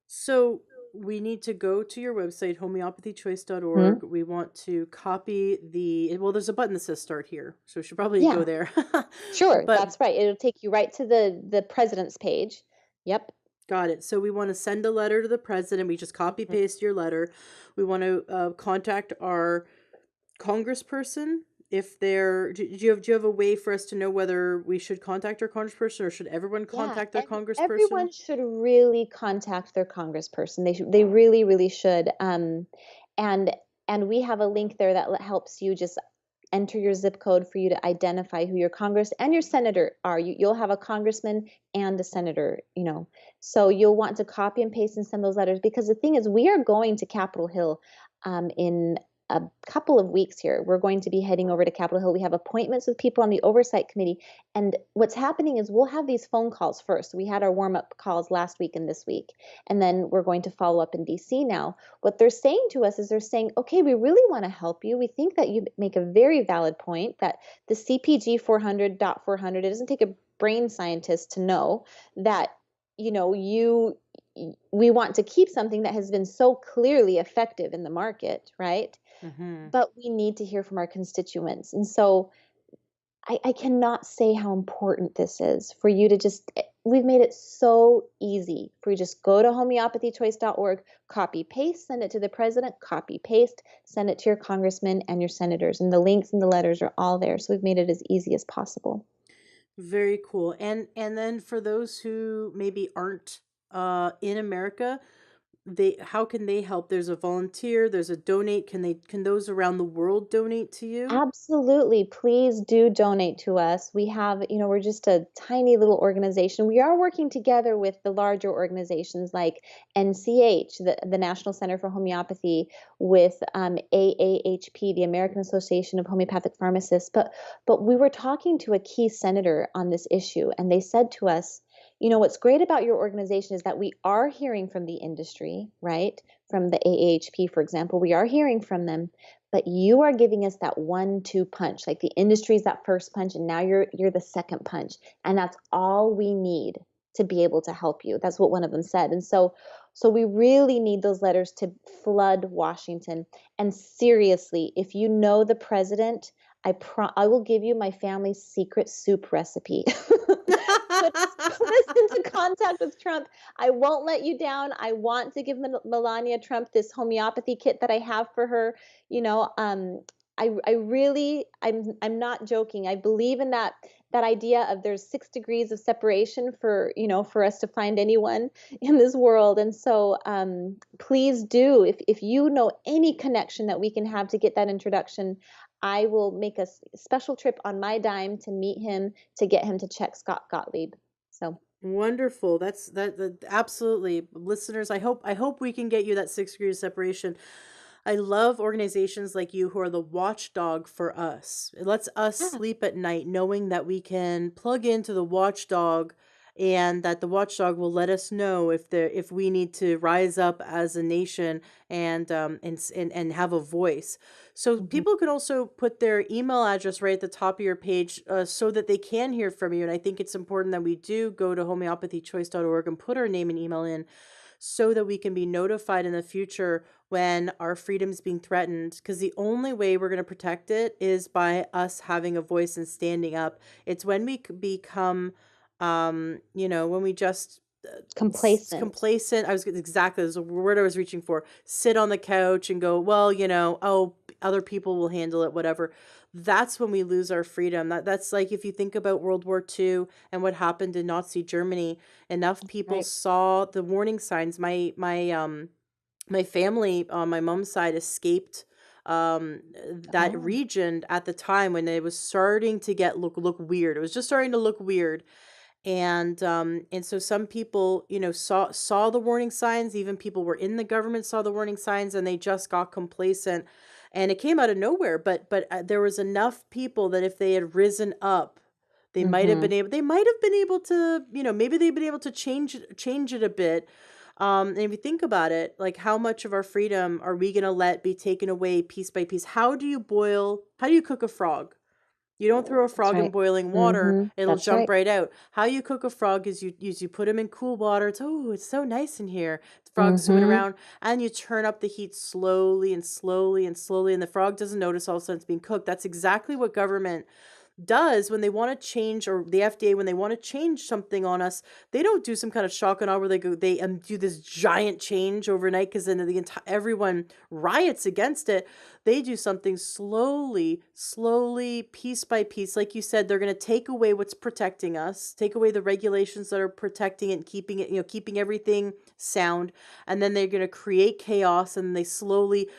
So we need to go to your website, homeopathychoice.org. hmm, We want to copy well, there's a button that says start here. So we should probably go yeah, there. sure, But that's right. It'll take you right to the president's page. Yep. got it. So we want to send a letter to the president. We just copy paste your letter. We want to contact our congressperson. If they're, do you have a way for us to know whether we should contact our congressperson, or should everyone Yeah, contact their congressperson? everyone should really contact their congressperson. They really, really should. And and we have a link there that helps you just enter your zip code for you to identify who your Congress and your senator are. You'll have a congressman and a senator, So you'll want to copy and paste and send those letters, because the thing is, we are going to Capitol Hill in a couple of weeks here. We're going to be heading over to Capitol Hill. We have appointments with people on the oversight committee. And what's happening is we'll have these phone calls first. We had our warm up calls last week and this week. And then we're going to follow up in DC now. What they're saying to us is they're saying, okay, we really want to help you. We think that you make a very valid point that the CPG 400.400, it doesn't take a brain scientist to know that, we want to keep something that has been so clearly effective in the market, right? Mm-hmm. But we need to hear from our constituents. And so I cannot say how important this is for you to we've made it so easy for you. Just go to homeopathychoice.org, copy paste, send it to the president, copy paste, send it to your congressmen and your senators. And the links and the letters are all there. So we've made it as easy as possible. Very cool. And then for those who maybe aren't in America, how can they help? There's a volunteer, there's a donate. Can those around the world donate to you? Absolutely. Please do donate to us. We have, we're just a tiny little organization. We are working together with the larger organizations like NCH, the National Center for Homeopathy, with AAHP, the American Association of Homeopathic Pharmacists. But we were talking to a key senator on this issue, and they said to us, what's great about your organization is that we are hearing from the industry, right? From the AAHP, for example, we are hearing from them, but you are giving us that 1-2 punch. Like the industry's that first punch, and now you're the second punch, and that's all we need to be able to help you. That's what one of them said. And so we really need those letters to flood Washington. And seriously, if you know the president, I will give you my family's secret soup recipe. Put us into contact with Trump. I won't let you down. I want to give Melania Trump this homeopathy kit that I have for her. You know, I really, I'm not joking. I believe in that idea of there's 6 degrees of separation for us to find anyone in this world. And so please do, if you know any connection that we can have to get that introduction, I will make a special trip on my dime to meet him, to get him to check Scott Gottlieb. So Wonderful. That absolutely. Listeners, I hope we can get you that 6 degrees of separation. I love organizations like you who are the watchdog for us. It lets us yeah, sleep at night knowing that we can plug into the watchdog, and that the watchdog will let us know if we need to rise up as a nation and have a voice. So mhm. people can also put their email address right at the top of your page, so that they can hear from you. And I think it's important that we do go to homeopathychoice.org and put our name and email in, so that we can be notified in the future when our freedom is being threatened. Because the only way we're going to protect it is by us having a voice and standing up. It's when we become, when we just Complacent. complacent. Exactly, there's a word I was reaching for. Sit on the couch and go, well, oh, other people will handle it, whatever. that's when we lose our freedom. That's like, if you think about World War II and what happened in Nazi Germany, enough people Right. saw the warning signs. My family on my mom's side escaped that Oh. region at the time when it was starting to get look weird. It was just starting to look weird. And so some people, saw the warning signs. Even people were in the government saw the warning signs, and they just got complacent, and it came out of nowhere. But there was enough people that if they had risen up, Mm-hmm. they might have been able to, maybe they've been able to change it a bit. And if you think about it, like, how much of our freedom are we going to let be taken away piece by piece? How do you cook a frog? You don't throw a That's frog in right. boiling water, Mm-hmm. it'll That's jump right. right out. How you cook a frog is you put him in cool water. It's so nice in here. The frog's swimming Mm-hmm. around, and you turn up the heat slowly and slowly and slowly, and the frog doesn't notice all of a sudden it's being cooked. That's exactly what government does when they want to change, or the FDA, when they want to change something on us. They don't do some kind of shock and awe where they do this giant change overnight, because then everyone riots against it. They do something slowly, slowly, piece by piece. Like you said, they're going to take away what's protecting us, take away the regulations that are protecting it and keeping it, keeping everything sound. And then they're going to create chaos, and they slowly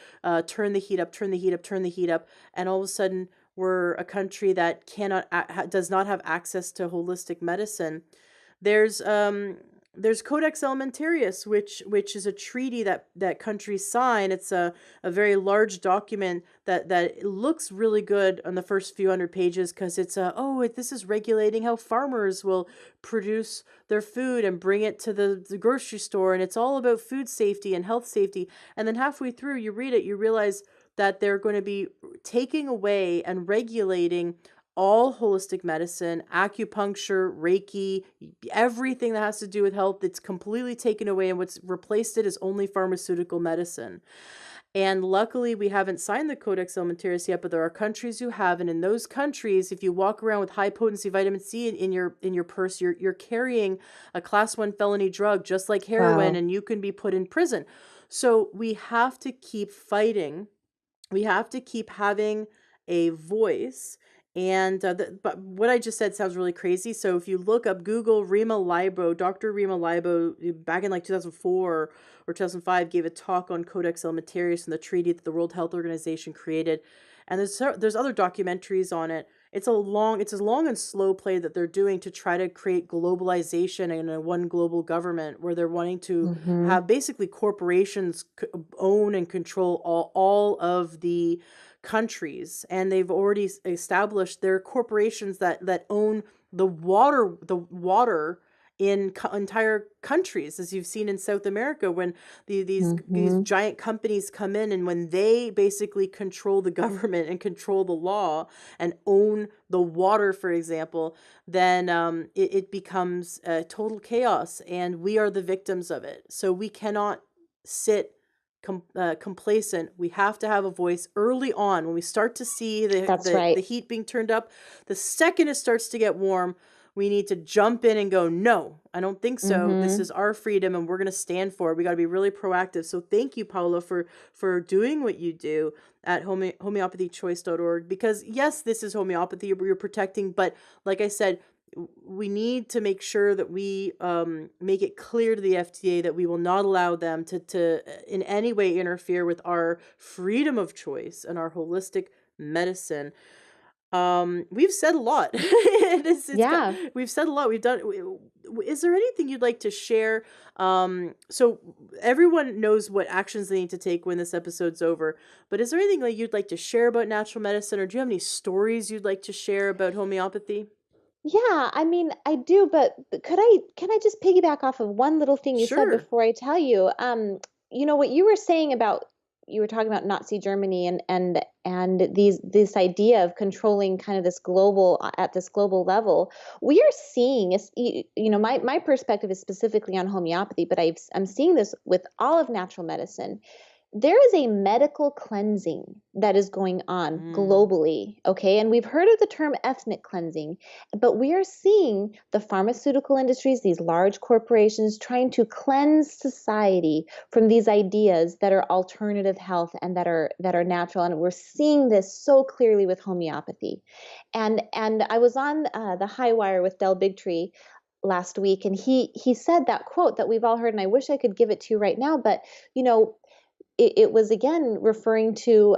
turn the heat up, turn the heat up, turn the heat up. And all of a sudden, we're a country that does not have access to holistic medicine. There's there's Codex Alimentarius, which is a treaty that countries sign. It's a very large document that looks really good on the first few hundred pages, because this is regulating how farmers will produce their food and bring it to the grocery store, and it's all about food safety and health safety. And then halfway through, you read it, you realize that they're going to be taking away and regulating all holistic medicine, acupuncture, Reiki, everything that has to do with health. It's completely taken away, and what's replaced it is only pharmaceutical medicine. And luckily, we haven't signed the Codex Alimentarius yet, but there are countries who have, and in those countries, if you walk around with high potency vitamin C in your purse, you're carrying a class 1 felony drug, just like heroin, Wow. and you can be put in prison. So we have to keep fighting. We have to keep having a voice. And but what I just said sounds really crazy. So if you look up, Google Rima Libo, Dr. Rima Libo, back in like 2004 or 2005, gave a talk on Codex Alimentarius and the treaty that the World Health Organization created. And there's other documentaries on it. It's a long and slow play that they're doing to try to create globalization and a one global government, where they're wanting to Mm-hmm. have basically corporations own and control all of the countries. And they've already established their corporations that own the water in entire countries, as you've seen in South America, when these Mm-hmm. giant companies come in, and when they basically control the government and control the law and own the water, for example, then it becomes total chaos, and we are the victims of it. So we cannot sit complacent. We have to have a voice early on. When we start to see That's right. the heat being turned up, the second it starts to get warm, we need to jump in and go, no, I don't think so. This Mm-hmm. is our freedom, and we're going to stand for it. We got to be really proactive. So thank you, Paola, for doing what you do at homeopathychoice.org, because yes, this is homeopathy you're protecting, but like I said, we need to make sure that we make it clear to the FDA that we will not allow them to in any way interfere with our freedom of choice and our holistic medicine. We've said a lot. Yeah. We've said a lot. Is there anything you'd like to share? So everyone knows what actions they need to take when this episode's over. But is there anything that you'd like to share about natural medicine, or do you have any stories you'd like to share about homeopathy? Yeah, I mean, I do, but can I just piggyback off of one little thing you said Sure. before I tell you? What you were saying about you were talking about Nazi Germany and this idea of controlling kind of this global at this global level. We are seeing my perspective is specifically on homeopathy, but I'm seeing this with all of natural medicine. there is a medical cleansing that is going on Mm. globally, okay? And we've heard of the term ethnic cleansing, but we are seeing the pharmaceutical industries, these large corporations, trying to cleanse society from these ideas that are alternative health and that are natural. And we're seeing this so clearly with homeopathy. And I was on the High Wire with Del Bigtree last week, and he said that quote that we've all heard, and I wish I could give it to you right now, but you know it was again referring to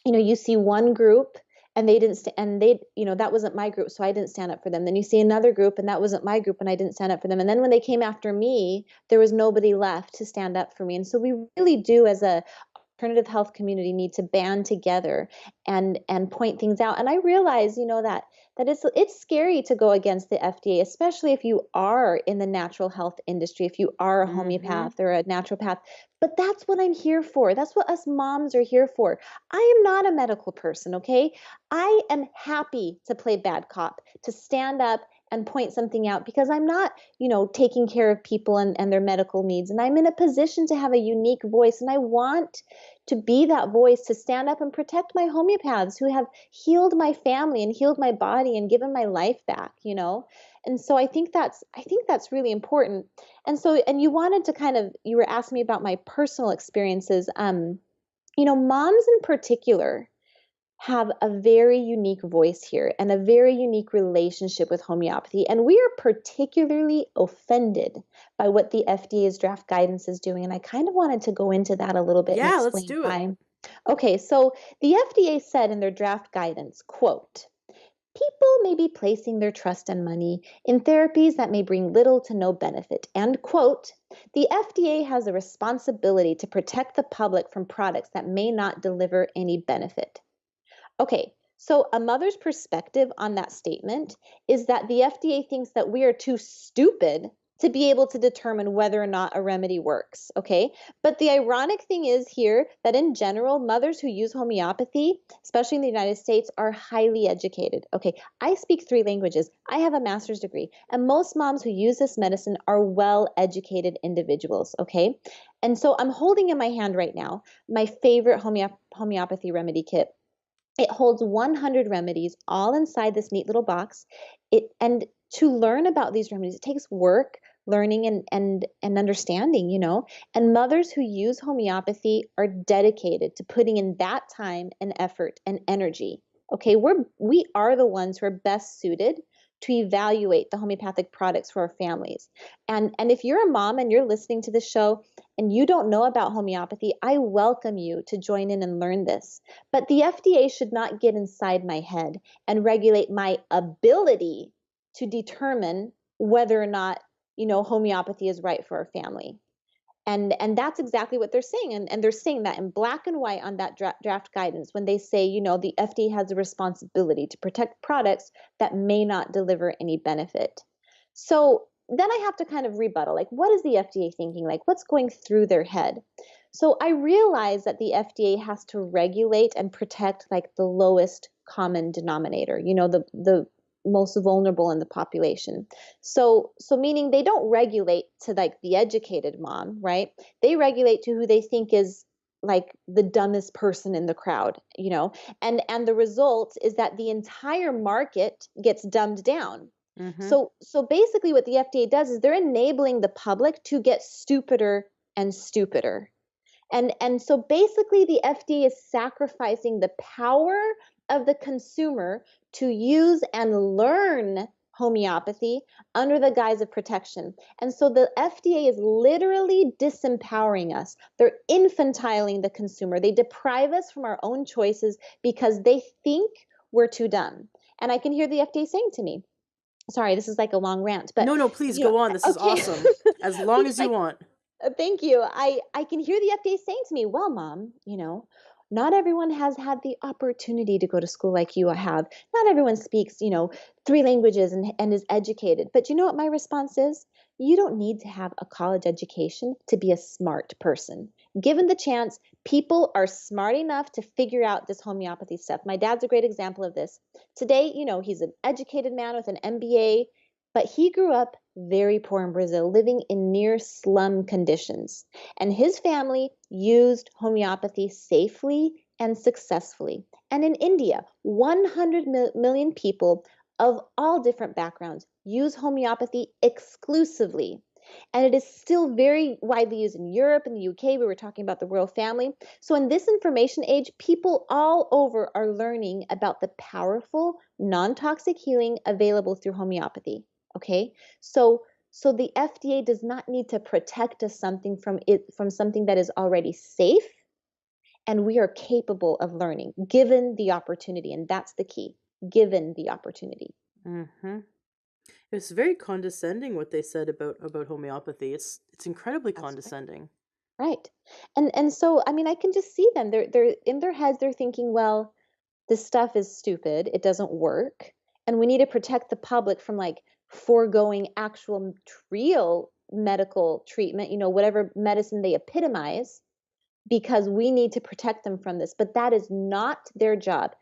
you see one group and they didn't and they that wasn't my group, so I didn't stand up for them. Then you see another group and that wasn't my group and I didn't stand up for them. And then when they came after me, there was nobody left to stand up for me. And so we really do, as a alternative health community, need to band together and point things out. And I realize, that it's scary to go against the FDA, especially if you are in the natural health industry, if you are a Mm-hmm. homeopath or a naturopath. But that's what I'm here for. That's what us moms are here for. I am not a medical person, okay? I am happy to play bad cop, to stand up and point something out, because I'm not, taking care of people and their medical needs. And I'm in a position to have a unique voice. And I want to be that voice, to stand up and protect my homeopaths who have healed my family and healed my body and given my life back. And so I think that's really important. And you wanted to you were asking me about my personal experiences. Moms in particular have a very unique voice here and a very unique relationship with homeopathy. And we are particularly offended by what the FDA's draft guidance is doing. And I kind of wanted to go into that a little bit and Yeah, let's explain do it. why. Okay, so the FDA said in their draft guidance, quote, people may be placing their trust and money in therapies that may bring little to no benefit. And, quote, the FDA has a responsibility to protect the public from products that may not deliver any benefit. Okay, so a mother's perspective on that statement is that the FDA thinks that we are too stupid to be able to determine whether or not a remedy works. Okay, but the ironic thing is here that in general, mothers who use homeopathy, especially in the United States, are highly educated. Okay, I speak 3 languages, I have a master's degree, and most moms who use this medicine are well educated individuals. Okay, and so I'm holding in my hand right now my favorite homeopathy remedy kit. It holds 100 remedies all inside this neat little box. And to learn about these remedies, it takes work, learning and understanding. And mothers who use homeopathy are dedicated to putting in that time and effort and energy. Okay, we are the ones who are best suited to evaluate the homeopathic products for our families. And if you're a mom and you're listening to the show and you don't know about homeopathy, I welcome you to join in and learn this. But the FDA should not get inside my head and regulate my ability to determine whether or not, homeopathy is right for our family. And that's exactly what they're saying. And they're saying that in black and white on that draft guidance when they say, the FDA has a responsibility to protect products that may not deliver any benefit. So then I have to kind of rebuttal, like, what is the FDA thinking? Like, what's going through their head? So I realize that the FDA has to regulate and protect like the lowest common denominator, the most vulnerable in the population. So meaning they don't regulate to like the educated mom, right? They regulate to who they think is like the dumbest person in the crowd. And the result is that the entire market gets dumbed down. Mm-hmm. So basically what the FDA does is they're enabling the public to get stupider and stupider. And so basically the FDA is sacrificing the power of the consumer to use and learn homeopathy under the guise of protection. And so the FDA is literally disempowering us. They're infantiling the consumer. They deprive us from our own choices because they think we're too dumb. And I can hear the FDA saying to me, sorry, this is like a long rant, but No, no, please you know, go on. This is okay. awesome. As long Because as you want. thank you. I can hear the FDA saying to me, well, mom, not everyone has had the opportunity to go to school like you have. Not everyone speaks, 3 languages and is educated. But you know what my response is? You don't need to have a college education to be a smart person. Given the chance, people are smart enough to figure out this homeopathy stuff. My dad's a great example of this. Today, he's an educated man with an MBA. But he grew up very poor in Brazil, living in near slum conditions. And his family used homeopathy safely and successfully. And in India, 100 million people of all different backgrounds use homeopathy exclusively. And it is still very widely used in Europe and the UK. We were talking about the royal family. So, in this information age, people all over are learning about the powerful, non toxic healing available through homeopathy. Okay, so the FDA does not need to protect us from something that is already safe, and we are capable of learning given the opportunity, and that's the key. Given the opportunity. Mm-hmm. It's very condescending what they said about homeopathy. It's incredibly That's right. condescending. Right. And so I mean I can just see them. They're in their heads they're thinking, well, this stuff is stupid. It doesn't work. And we need to protect the public from like foregoing actual real medical treatment, whatever medicine they epitomize, because we need to protect them from this. But that is not their job.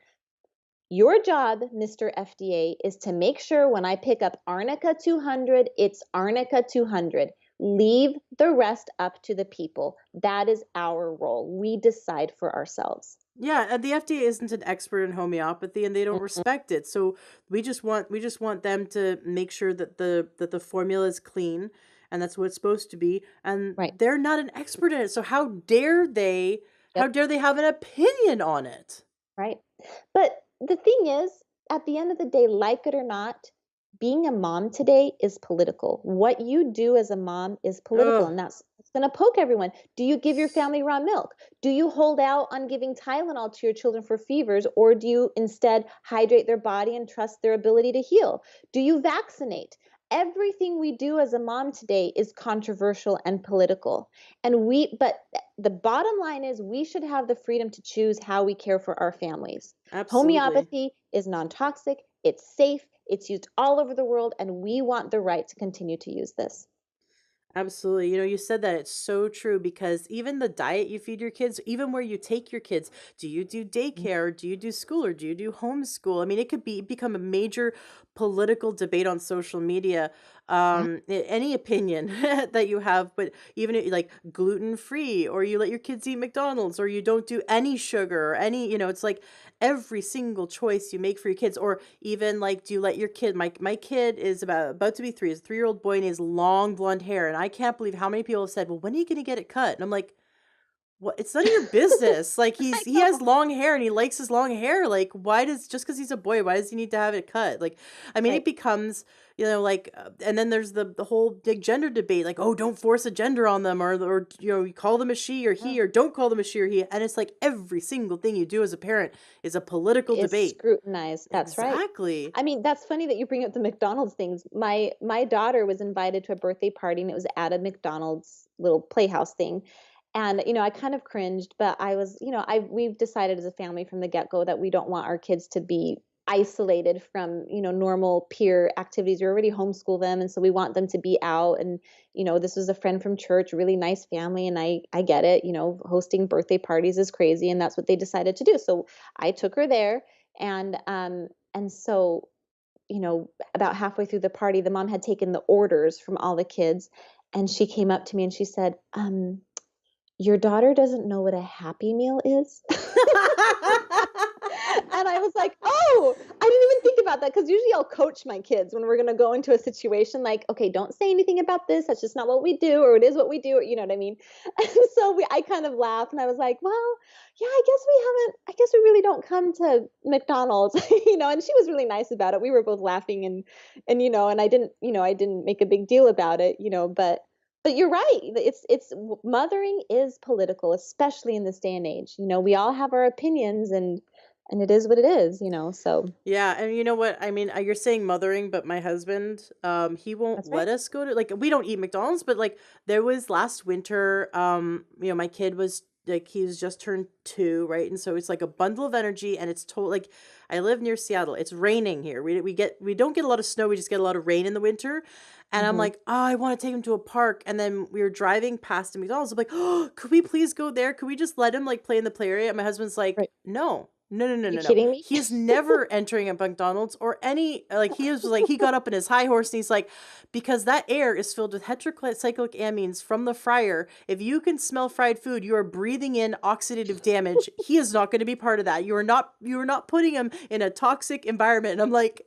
Your job, Mr. FDA, is to make sure when I pick up Arnica 200, it's Arnica 200. Leave the rest up to the people. That is our role. We decide for ourselves. Yeah, and the FDA isn't an expert in homeopathy and they don't Mhm. respect it. So we just want them to make sure that the formula is clean and that's what it's supposed to be. And Right. they're not an expert in it. So how Yep. dare they have an opinion on it? Right. But the thing is, at the end of the day, like it or not, being a mom today is political. What you do as a mom is political, Ugh. and that's going to poke everyone. Do you give your family raw milk? Do you hold out on giving Tylenol to your children for fevers, or do you instead hydrate their body and trust their ability to heal? Do you vaccinate? Everything we do as a mom today is controversial and political. But the bottom line is we should have the freedom to choose how we care for our families. Absolutely. Homeopathy is non toxic, it's safe, it's used all over the world, and we want the right to continue to use this. Absolutely. You said that it's so true because even the diet you feed your kids, even where you take your kids, do you do daycare, do you do school, or do you do homeschool? I mean, it could become a major political debate on social media. Yeah. Any opinion that you have, but even like gluten free, or you let your kids eat McDonald's, or you don't do any sugar, or it's like every single choice you make for your kids, or even like, do you let your kid? My kid is about to be 3. He's a 3-year-old boy, and he has long blonde hair, and I can't believe how many people have said, "Well, when are you gonna get it cut?" And I'm like, "What? It's none of your business." Like I he has know. long hair and he likes his long hair. Like why does just because he's a boy, why does he need to have it cut? Like, I mean, it Right. becomes like, and then there's the whole big gender debate. Like, oh, don't force a gender on them, or you call them a she or Yeah. he, or don't call them a she or he. And it's like every single thing you do as a parent is a political Is debate. scrutinized. That's right. Exactly. I mean, that's funny that you bring up the McDonald's things. My daughter was invited to a birthday party and it was at a McDonald's little playhouse thing. And I kind of cringed, but I was, we've decided as a family from the get-go that we don't want our kids to be isolated from, normal peer activities. We already homeschool them, and so we want them to be out. And this was a friend from church, really nice family, and I get it. Hosting birthday parties is crazy, and that's what they decided to do. So I took her there, and so about halfway through the party, the mom had taken the orders from all the kids, and she came up to me and she said, your daughter doesn't know what a Happy Meal is? And I was like, "Oh, I didn't even think about that." Because usually I'll coach my kids when we're gonna go into a situation like, "Okay, don't say anything about this. That's just not what we do, or it is what we do," or you know what I mean? And so I kind of laughed and I was like, "Well, yeah, I guess we really don't come to McDonald's," and she was really nice about it. We were both laughing and I didn't make a big deal about it, but you're right. Mothering is political, especially in this day and age. We all have our opinions, and it is what it is. So Yeah, and you know what? I mean, you're saying mothering, but my husband, he won't that's right. let us go to, like, we don't eat McDonald's, but like there was last winter, my kid was like, he's just turned 2, right? And so it's like a bundle of energy, and it's total like, I live near Seattle. It's raining here. We don't get a lot of snow. We just get a lot of rain in the winter. And I'm Hmm. like, oh, I want to take him to a park. And then we were driving past a McDonald's. I'm like, oh, could we please go there? Could we just let him like play in the play area? And my husband's like, Right. no. No, no, no, You no, no. kidding me? He is never entering a McDonald's or any, like, he is like, he got up in his high horse and he's like, because that air is filled with heterocyclic amines from the fryer. If you can smell fried food, you are breathing in oxidative damage. He is not going to be part of that. You are not putting him in a toxic environment. And I'm like,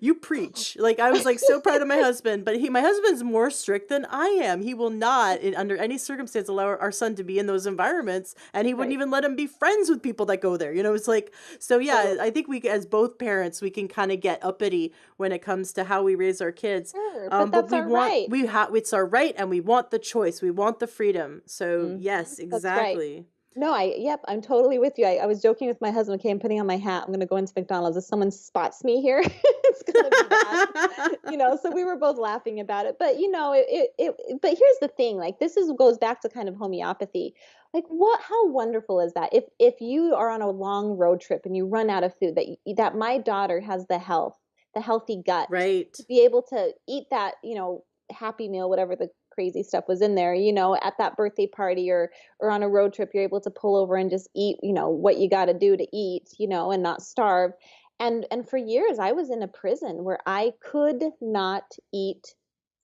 you preach. Like, I was like so proud of my husband, but my husband's more strict than I am. He will not, under any circumstance, allow our son to be in those environments, and he wouldn't Right. even let him be friends with people that go there. It's like, so yeah, Totally. I think we, as both parents, we can kind of get uppity when it comes to how we raise our kids. Sure, but But that's we our want, right. it's our right, and we want the choice. We want the freedom. So Mhm. yes, That's right. exactly. No, yep, I'm totally with you. I was joking with my husband, okay, I'm putting on my hat. I'm gonna go into McDonald's. If someone spots me here, it's gonna be bad. So we were both laughing about it. But but here's the thing, like this is goes back to kind of homeopathy. Like how wonderful is that? If you are on a long road trip and you run out of food, that my daughter has the healthy gut Right. to be able to eat that, happy meal, whatever the crazy stuff was in there, at that birthday party or on a road trip, you're able to pull over and just eat, what you got to do to eat, and not starve. And for years I was in a prison where I could not eat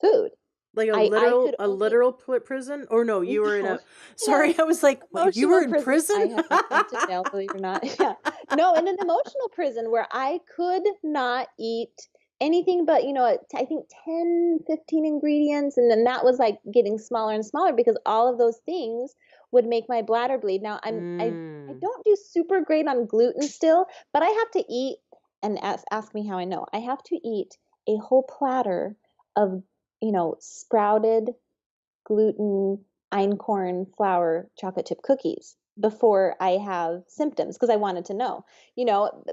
food. Like I could a only literal prison? Or no, you were in no, a, no, sorry, I was like, wait, you were emotional in prison. I prison? have never been to jail, believe it or not. Yeah. No, in an emotional prison where I could not eat anything but, I think 10, 15 ingredients. And then that was like getting smaller and smaller because all of those things would make my bladder bleed. Now I Mm. don't do super great on gluten still, but I have to eat, and ask me how I know. I have to eat a whole platter of, sprouted gluten, einkorn flour chocolate chip cookies before I have symptoms because I wanted to know,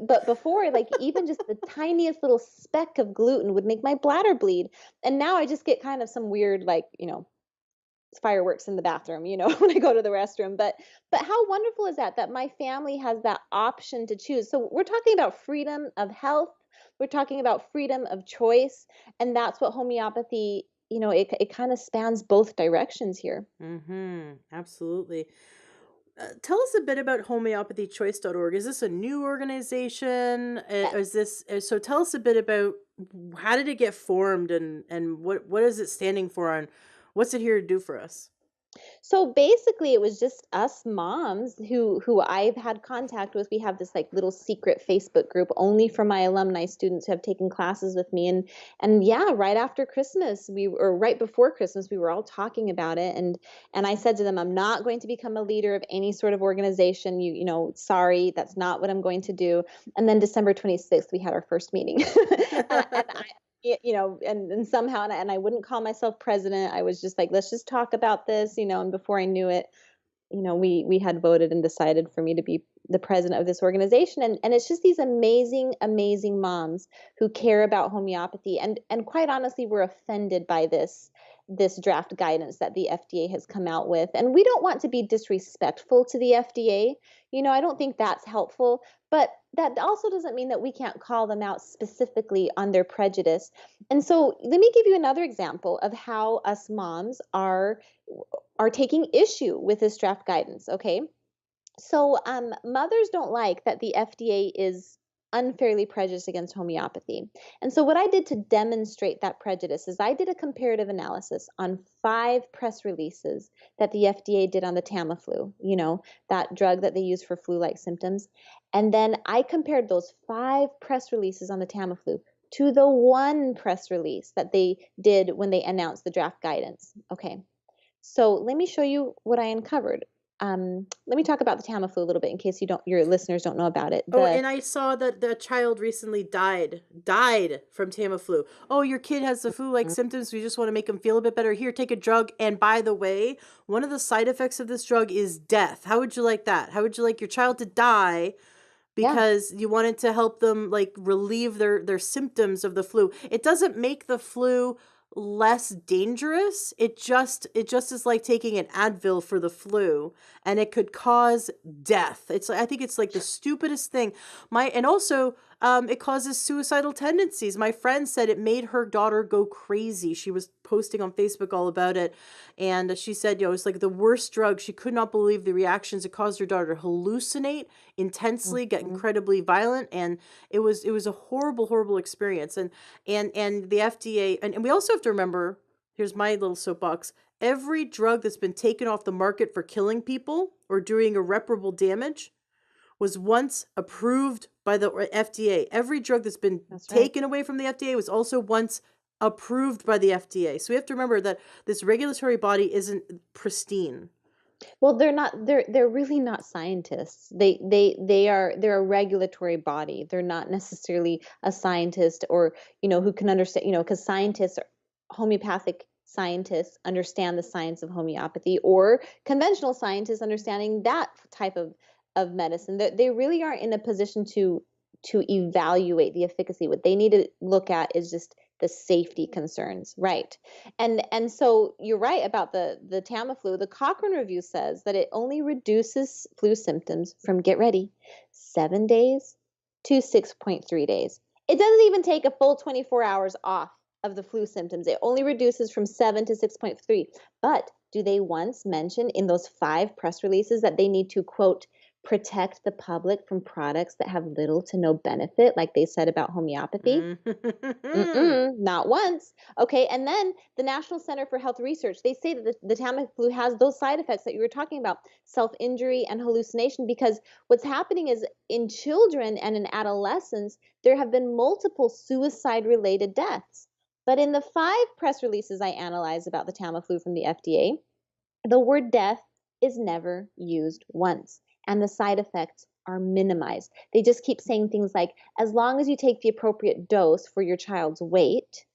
but before, like, even just the tiniest little speck of gluten would make my bladder bleed. And now I just get kind of some weird, like, fireworks in the bathroom, when I go to the restroom. But how wonderful is that my family has that option to choose. So we're talking about freedom of health. We're talking about freedom of choice. And that's what homeopathy, it kind of spans both directions here. Mm-hmm. Absolutely. Tell us a bit about homeopathychoice.org. Is this a new organization? Is Yes. this so? Tell us a bit about how did it get formed, and what is it standing for, and what's it here to do for us? So basically, it was just us moms who I've had contact with. We have this like little secret Facebook group only for my alumni students who have taken classes with me. And yeah, right after Christmas, or right before Christmas, we were all talking about it. And I said to them, I'm not going to become a leader of any sort of organization. Sorry, that's not what I'm going to do. And then December 26th, we had our first meeting, and and somehow, and I wouldn't call myself president. I was just like, let's just talk about this, and before I knew it, we had voted and decided for me to be the president of this organization. And it's just these amazing, amazing moms who care about homeopathy. And quite honestly, we're offended by this draft guidance that the FDA has come out with. And we don't want to be disrespectful to the FDA. I don't think that's helpful, but that also doesn't mean that we can't call them out specifically on their prejudice. And so let me give you another example of how us moms are taking issue with this draft guidance. Okay. So, mothers don't like that the FDA is unfairly prejudiced against homeopathy. And so, what I did to demonstrate that prejudice is I did a comparative analysis on 5 press releases that the FDA did on the Tamiflu, that drug that they use for flu like symptoms. And then I compared those 5 press releases on the Tamiflu to the 1 press release that they did when they announced the draft guidance. Okay. So let me show you what I uncovered. Let me talk about the Tamiflu a little bit in case your listeners don't know about it. Oh, The and I saw that the child recently died from Tamiflu. Oh, your kid has the flu-like symptoms. We just want to make him feel a bit better. Here, take a drug. And by the way, one of the side effects of this drug is death. How would you like that? How would you like your child to die yeah, because you wanted to help them like relieve their symptoms of the flu? It doesn't make the flu less dangerous. It just is like taking an Advil for the flu, and it could cause death. I think it's like the stupidest thing. My and also it causes suicidal tendencies. My friend said it made her daughter go crazy. She was posting on Facebook all about it. And she said, it's like the worst drug. She could not believe the reactions. It caused her daughter to hallucinate intensely, get Mhm. incredibly violent. And it was a horrible, horrible experience. And the FDA, and we also have to remember, here's my little soapbox. Every drug that's been taken off the market for killing people or doing irreparable damage was once approved by the FDA. Every drug that's been That's right. taken away from the FDA was also once approved by the FDA. So we have to remember that this regulatory body isn't pristine. Well, they're really not scientists. They're a regulatory body. They're not necessarily a scientist or, who can understand, because homeopathic scientists understand the science of homeopathy, or conventional scientists understanding that type of medicine. They really aren't in a position to evaluate the efficacy. What they need to look at is just the safety concerns, right? And so you're right about the Tamiflu. The Cochrane review says that it only reduces flu symptoms from, get ready, 7 days to 6.3 days. It doesn't even take a full 24 hours off of the flu symptoms. It only reduces from 7 to 6.3. But do they once mention in those 5 press releases that they need to, quote, protect the public from products that have little to no benefit, like they said about homeopathy? Not once. Okay, and then the National Center for Health Research, they say that the Tamiflu has those side effects that you were talking about, self-injury and hallucination, because what's happening is in children and in adolescents, there have been multiple suicide-related deaths. But in the 5 press releases I analyzed about the Tamiflu from the FDA, the word death is never used once, and the side effects are minimized. They just keep saying things like, as long as you take the appropriate dose for your child's weight,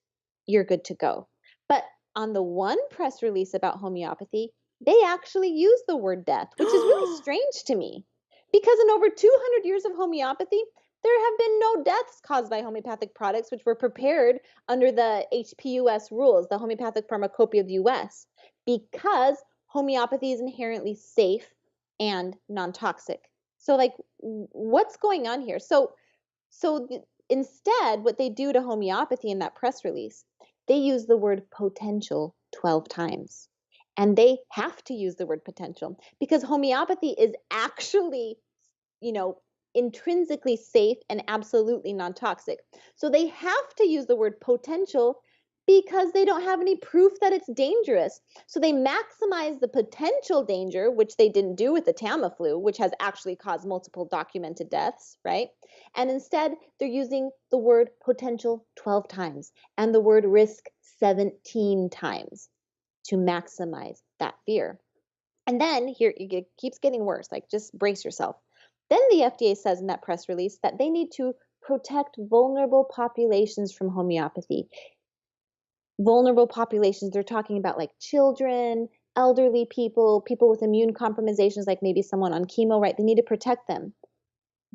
you're good to go. But on the one press release about homeopathy, they actually use the word death, which is really strange to me. Because in over 200 years of homeopathy, there have been no deaths caused by homeopathic products which were prepared under the HPUS rules, the Homeopathic Pharmacopoeia of the US, because homeopathy is inherently safe and non-toxic. So like what's going on here? So instead what they do to homeopathy in that press release, they use the word potential 12 times. And they have to use the word potential because homeopathy is actually, you know, intrinsically safe and absolutely non-toxic. So they have to use the word potential because they don't have any proof that it's dangerous. So they maximize the potential danger, which they didn't do with the Tamiflu, which has actually caused multiple documented deaths, right? And instead, they're using the word potential 12 times and the word risk 17 times to maximize that fear. And then here it keeps getting worse. Like, just brace yourself. Then the FDA says in that press release that they need to protect vulnerable populations from homeopathy. Vulnerable populations, they're talking about like children, elderly people, people with immune compromisations, like maybe someone on chemo, right? They need to protect them.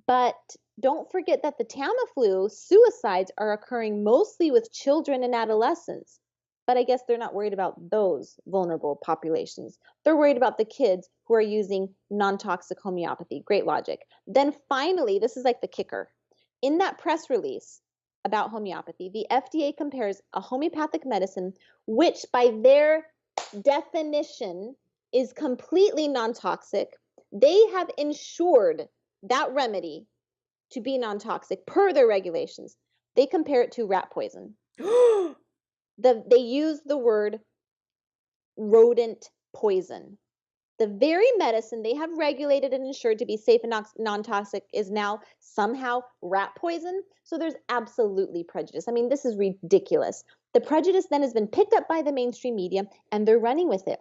But don't forget that the Tamiflu suicides are occurring mostly with children and adolescents. But I guess they're not worried about those vulnerable populations. They're worried about the kids who are using non toxic homeopathy. Great logic. Then finally, this is like the kicker. In that press release about homeopathy, the FDA compares a homeopathic medicine, which by their definition is completely non toxic. They have ensured that remedy to be non toxic per their regulations. They compare it to rat poison. They use the word rodent poison. The very medicine they have regulated and ensured to be safe and non toxic is now somehow rat poison. So there's absolutely prejudice. I mean, this is ridiculous. The prejudice then has been picked up by the mainstream media and they're running with it.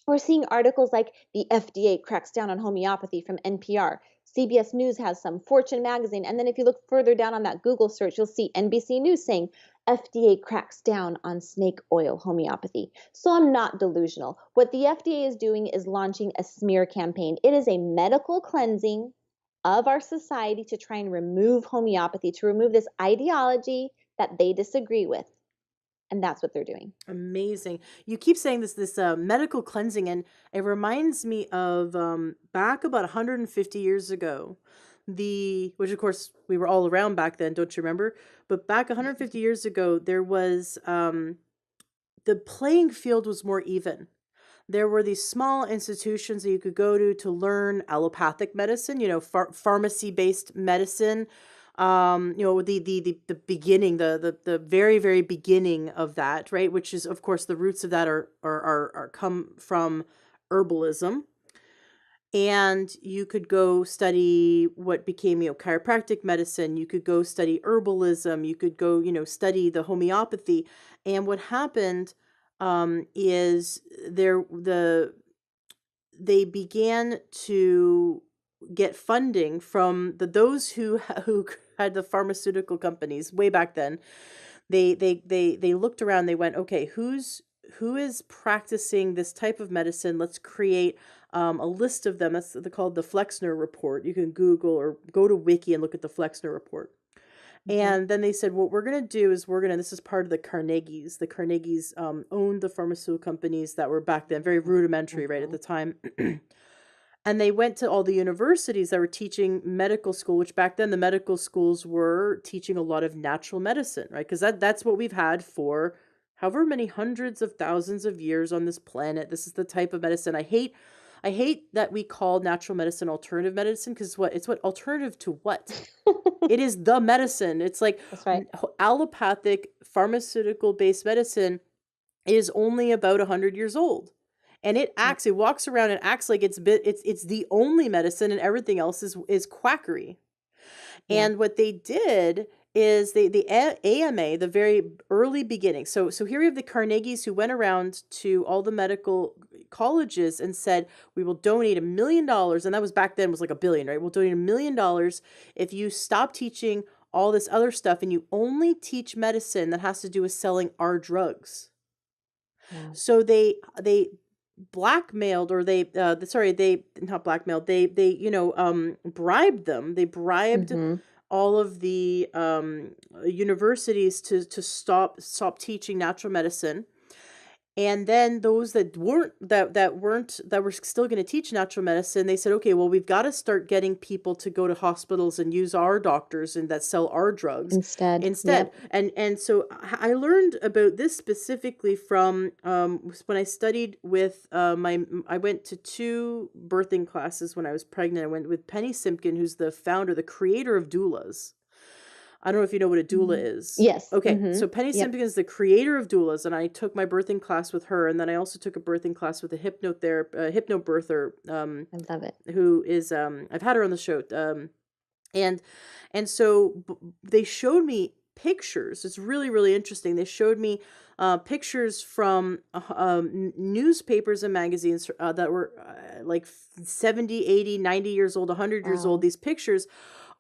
We're seeing articles like the FDA cracks down on homeopathy from NPR. CBS News has some, Fortune magazine, and then if you look further down on that Google search, you'll see NBC News saying FDA cracks down on snake oil homeopathy. So I'm not delusional. What the FDA is doing is launching a smear campaign. It is a medical cleansing of our society to try and remove homeopathy, to remove this ideology that they disagree with. And that's what they're doing. Amazing. You keep saying this medical cleansing, and it reminds me of back about 150 years ago. which of course we were all around back then, don't you remember? But back 150 years ago, there was, the playing field was more even. There were these small institutions that you could go to learn allopathic medicine, pharmacy-based medicine. The beginning, the very, very beginning of that, right? Which is, of course, the roots of that are come from herbalism. And you could go study what became, chiropractic medicine. You could go study herbalism. You could go, study the homeopathy. And what happened, is they began to get funding from those who had the pharmaceutical companies way back then. They looked around. They went, okay, who is practicing this type of medicine? Let's create a list of them. That's called the Flexner Report. You can Google or go to Wiki and look at the Flexner Report. And then they said, what we're going to do is this is part of the Carnegies. The Carnegies owned the pharmaceutical companies that were back then very rudimentary, right, at the time. And they went to all the universities that were teaching medical school, which back then the medical schools were teaching a lot of natural medicine, right? Because that's what we've had for however many hundreds of thousands of years on this planet. This is the type of medicine. I hate that we call natural medicine alternative medicine, because it's what alternative to what? It is the medicine. It's like That's right. allopathic pharmaceutical based medicine is only about 100 years old. And it walks around and acts like it's the only medicine, and everything else is quackery. Yeah. And what they did is the AMA, the very early beginning. So here we have the Carnegies who went around to all the medical colleges and said, we will donate $1 million. And that was back then was like $1 billion, right? We'll donate $1 million if you stop teaching all this other stuff and you only teach medicine that has to do with selling our drugs. Wow. So they blackmailed, or they not blackmailed, they bribed them. They bribed all of the universities to stop teaching natural medicine. And then those that were still going to teach natural medicine, they said, okay, well, we've got to start getting people to go to hospitals and use our doctors and that sell our drugs Instead. instead. Yep. And so I learned about this specifically from when I studied with I went to 2 birthing classes when I was pregnant. I went with Penny Simpkin, who's the creator of doulas. I don't know if you know what a doula is. Yes. Okay, so Penny Yep. Simpkin is the creator of doulas, and I took my birthing class with her, and then I also took a birthing class with a hypnobirther, I love it. who is I've had her on the show, and so they showed me pictures. It's really, really interesting. They showed me pictures from newspapers and magazines that were like 70, 80, 90 years old, 100 years old. Wow. These pictures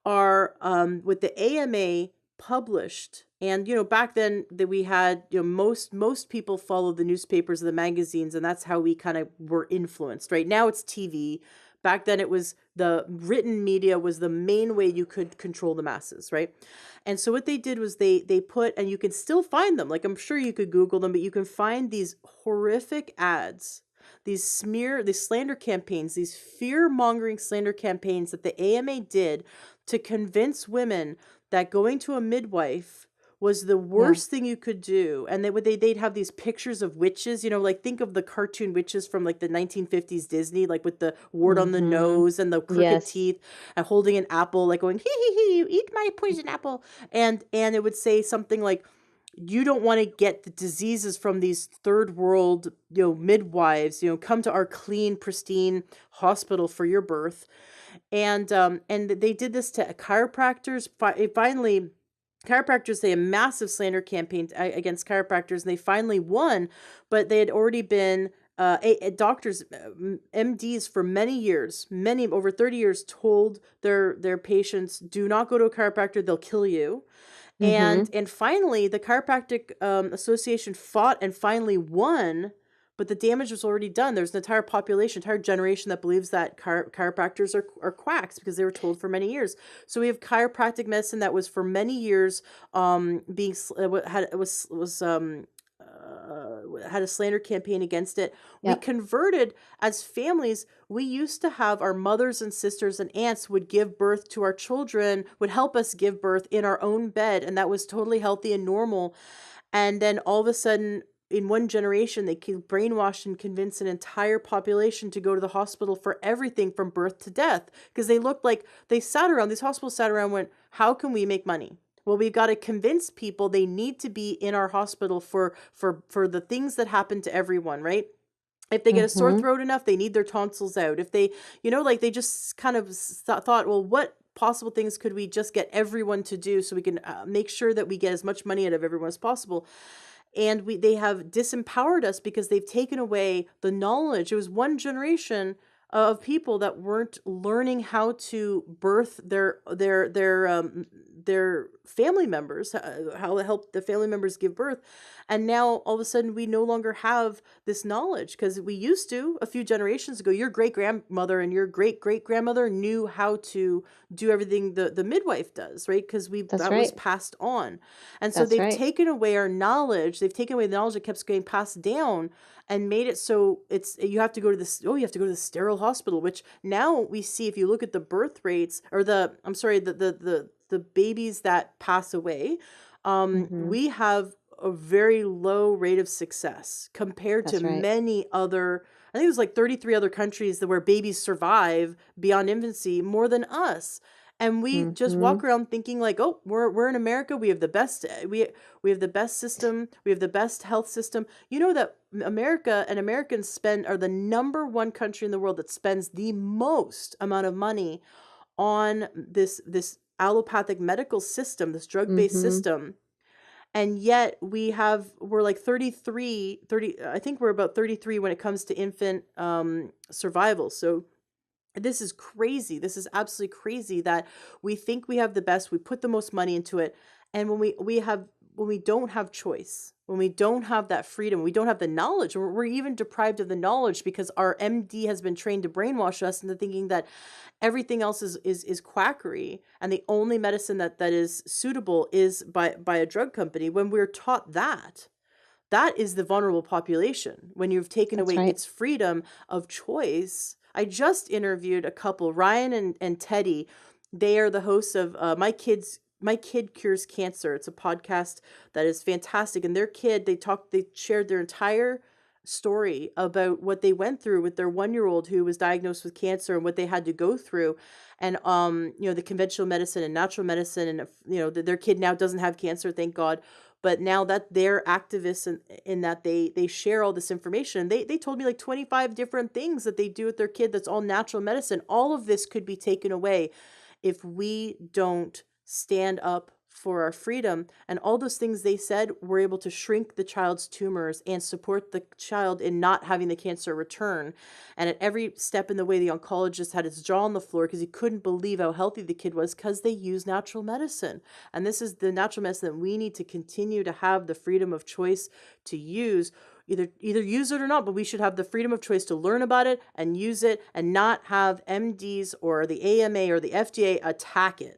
are with the AMA published. And back then that we had, most people followed the newspapers and the magazines, and that's how we kind of were influenced. Right now it's TV. Back then it was the written media was the main way you could control the masses, right? And so what they did was they put, and you can still find them, like I'm sure you could Google them, but you can find these horrific ads, these slander campaigns, these fear-mongering slander campaigns that the AMA did to convince women that going to a midwife was the worst thing you could do. And they'd have these pictures of witches, like think of the cartoon witches from like the 1950s Disney, like with the wart on the nose and the crooked teeth and holding an apple, like going, hee, you eat my poison apple. And it would say something like, you don't want to get the diseases from these third world, midwives, come to our clean, pristine hospital for your birth. And they did this to chiropractors. Finally, chiropractors, they had a massive slander campaign against chiropractors, and they finally won, but they had already been doctors, MDs for many years, over 30 years, told their patients, do not go to a chiropractor, they'll kill you. And finally, the Chiropractic Association fought and finally won, but the damage was already done. There's an entire population, entire generation that believes that chiropractors are quacks because they were told for many years. So we have chiropractic medicine that was for many years being had a slander campaign against it. We Yep. converted as families. We used to have our mothers and sisters and aunts would give birth to our children, would help us give birth in our own bed, and that was totally healthy and normal. And then all of a sudden, in one generation, they can brainwash and convince an entire population to go to the hospital for everything from birth to death, because they looked like they sat around, these hospitals sat around and went, how can we make money? Well, we've got to convince people they need to be in our hospital for the things that happen to everyone, right? If they get a sore Mm-hmm. throat enough, they need their tonsils out. If they, like they just kind of thought, well, what possible things could we just get everyone to do so we can make sure that we get as much money out of everyone as possible? And they have disempowered us because they've taken away the knowledge. It was one generation of people that weren't learning how to birth their family members, how to help the family members give birth. And now all of a sudden we no longer have this knowledge, because we used to, a few generations ago, your great grandmother and your great great grandmother knew how to do everything the midwife does, right? Because That's that was right. passed on. And so That's they've right. taken away our knowledge. They've taken away the knowledge that kept getting passed down, and made it so you have to go to this. Oh, you have to go to the sterile hospital. Which now we see, if you look at the birth rates, or the babies that pass away, Mm-hmm. we have a very low rate of success compared to That's right. many other. I think it was like 33 other countries where babies survive beyond infancy more than us. And we just Mm-hmm. walk around thinking like, oh, we're in America. We have the best. We have the best system. We have the best health system. You know that America and Americans are the number one country in the world that spends the most amount of money on this allopathic medical system, this drug-based Mm-hmm. system. And yet we're like 30, I think we're about 33 when it comes to infant survival. So this is crazy. This is absolutely crazy that we think we have the best, we put the most money into it, and when we don't have choice, when we don't have that freedom, we don't have the knowledge, or we're even deprived of the knowledge because our MD has been trained to brainwash us into thinking that everything else is quackery, and the only medicine that is suitable is by a drug company. When we're taught that is the vulnerable population, when you've taken That's away right. its freedom of choice. I just interviewed a couple, Ryan and Teddy. They are the hosts of My Kid Cures Cancer. It's a podcast that is fantastic. And they shared their entire story about what they went through with their 1-year-old who was diagnosed with cancer, and what they had to go through. And the conventional medicine and natural medicine, and their kid now doesn't have cancer, thank God. But now that they're activists in that they share all this information, they told me like 25 different things that they do with their kid that's all natural medicine. All of this could be taken away if we don't stand up for our freedom. And all those things they said were able to shrink the child's tumors and support the child in not having the cancer return. And at every step in the way, the oncologist had his jaw on the floor because he couldn't believe how healthy the kid was, because they use natural medicine. And this is the natural medicine that we need to continue to have the freedom of choice to use. Either use it or not, but we should have the freedom of choice to learn about it and use it, and not have MDs or the AMA or the FDA attack it.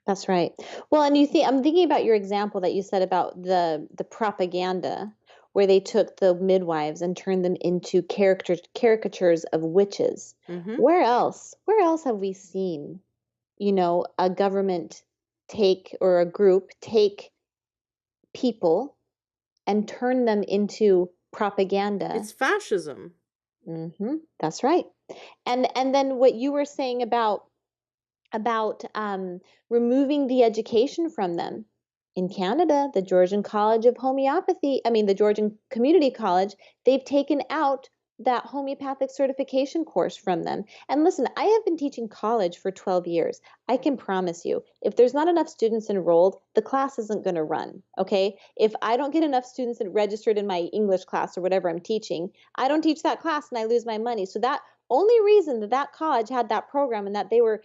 That's right. Well, and I'm thinking about your example that you said about the propaganda, where they took the midwives and turned them into caricatures of witches. Mm-hmm. Where else have we seen, a government take, or a group take people and turn them into propaganda? It's fascism. That's right. And then what you were saying about removing the education from them. In Canada, the Georgian College of Homeopathy, the Georgian Community College, they've taken out that homeopathic certification course from them. And listen, I have been teaching college for 12 years. I can promise you, if there's not enough students enrolled, the class isn't going to run, okay? If I don't get enough students registered in my English class or whatever I'm teaching, I don't teach that class and I lose my money. So that only reason that college had that program and that they were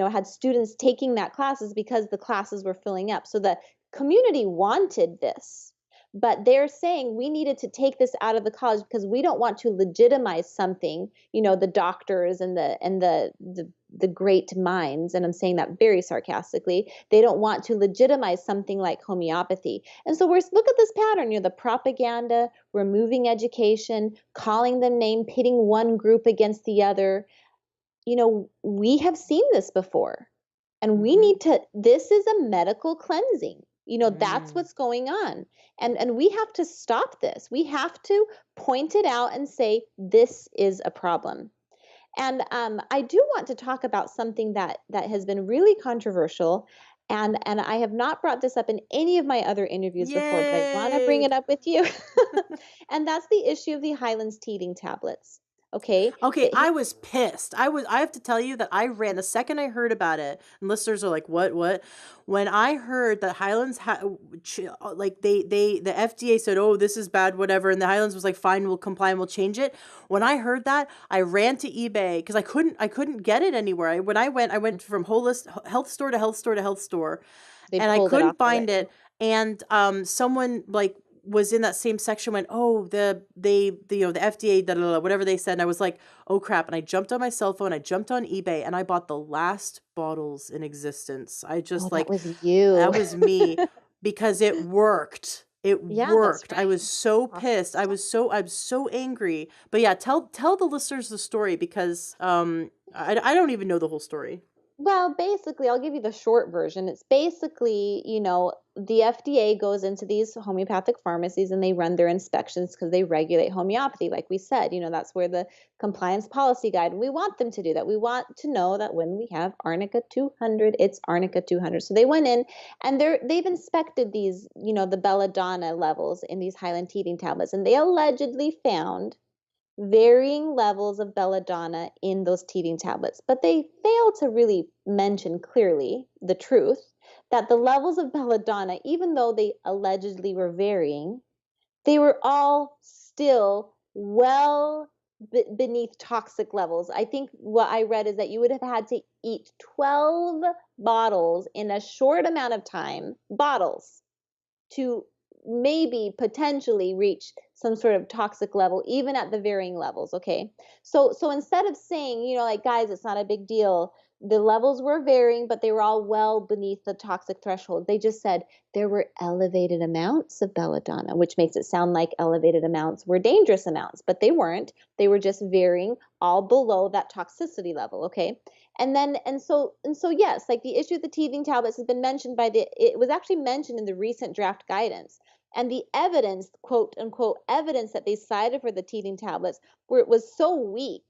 had students taking that class is because the classes were filling up. So the community wanted this. But they're saying we needed to take this out of the college because we don't want to legitimize something, the doctors and the great minds, and I'm saying that very sarcastically, they don't want to legitimize something like homeopathy. And so look at this pattern, the propaganda, removing education, calling them name, pitting one group against the other. We have seen this before. And we Mm-hmm. need to, this is a medical cleansing. That's Mm. what's going on. And we have to stop this. We have to point it out and say, this is a problem. And I do want to talk about something that has been really controversial. And I have not brought this up in any of my other interviews before, but I want to bring Yay! it up with you. And that's the issue of the Highlands teething tablets. Okay. Okay, I was pissed. I have to tell you that I ran the second I heard about it, and listeners are like, "What?" When I heard that Highlands like the FDA said, "Oh, this is bad, whatever," and the Highlands was like, "Fine, we'll comply and we'll change it." When I heard that, I ran to eBay because I couldn't get it anywhere. I went from health store to health store to health store, They and I pulled it off couldn't of find it. it. And someone like was in that same section went, oh, the FDA, da, da, da, whatever they said. And I was like, oh crap. And I jumped on my cell phone, I jumped on eBay, and I bought the last bottles in existence. I Oh, just that like, was you. that was me, because it worked. It Yeah, that's worked. I was right. so Awesome pissed. stuff. I'm so angry. But yeah, tell the listeners the story, because I don't even know the whole story. Well, basically, I'll give you the short version. It's basically, the FDA goes into these homeopathic pharmacies and they run their inspections because they regulate homeopathy. Like we said, that's where the compliance policy guide, and we want them to do that. We want to know that when we have Arnica 200, it's Arnica 200. So they went in and they've inspected these, the belladonna levels in these Highland teething tablets, and they allegedly found varying levels of belladonna in those teething tablets, but they fail to really mention clearly the truth that the levels of belladonna, even though they allegedly were varying, they were all still well beneath toxic levels. I think what I read is that you would have had to eat 12 bottles in a short amount of time, bottles, to maybe potentially reach some sort of toxic level, even at the varying levels. Okay. So instead of saying, like, guys, it's not a big deal, the levels were varying, but they were all well beneath the toxic threshold, they just said there were elevated amounts of belladonna, which makes it sound like elevated amounts were dangerous amounts, but they weren't. They were just varying all below that toxicity level. Okay. And so yes, like the issue of the teething tablets has been mentioned it was actually mentioned in the recent draft guidance. And the evidence, quote unquote, evidence that they cited for the teething tablets, where it was so weak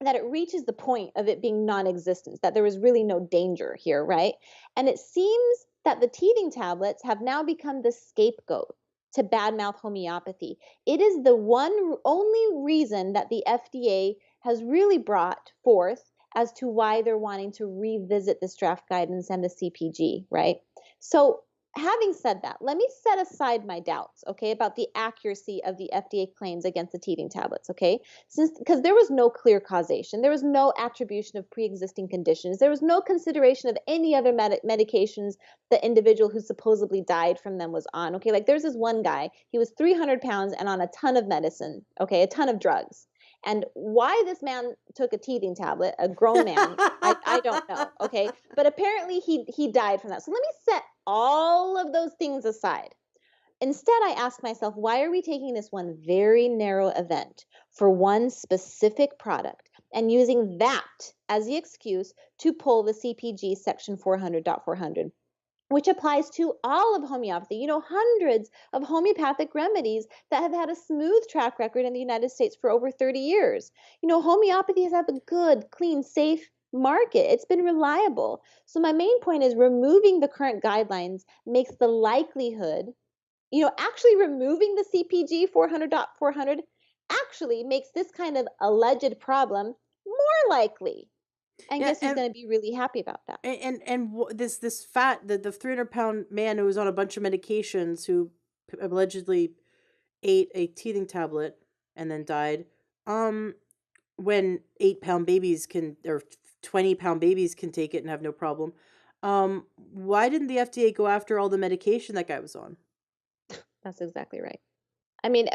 that it reaches the point of it being non-existent, that there was really no danger here, right? And it seems that the teething tablets have now become the scapegoat to badmouth homeopathy. It is the one only reason that the FDA has really brought forth as to why they're wanting to revisit this draft guidance and the CPG, right? So having said that, let me set aside my doubts, okay, about the accuracy of the FDA claims against the teething tablets, okay? Since because there was no clear causation, there was no attribution of pre-existing conditions, there was no consideration of any other medications the individual who supposedly died from them was on. Okay, like there's this one guy, he was 300 pounds and on a ton of medicine, okay, a ton of drugs. And why this man took a teething tablet, a grown man, I don't know. Okay, but apparently he died from that. So let me set all of those things aside. Instead, I ask myself, why are we taking this one very narrow event for one specific product and using that as the excuse to pull the CPG section 400.400? Which applies to all of homeopathy. Hundreds of homeopathic remedies that have had a smooth track record in the United States for over 30 years. Homeopathy has had a good, clean, safe market. It's been reliable. So my main point is removing the current guidelines makes the likelihood, actually removing the CPG 400.400 actually makes this kind of alleged problem more likely. And Yeah, guess who's going to be really happy about that? this fat, the 300-pound man who was on a bunch of medications, who allegedly ate a teething tablet and then died. Um, when 8-pound babies can, or 20-pound babies can take it and have no problem. Why didn't the FDA go after all the medication that guy was on? That's exactly right. I mean,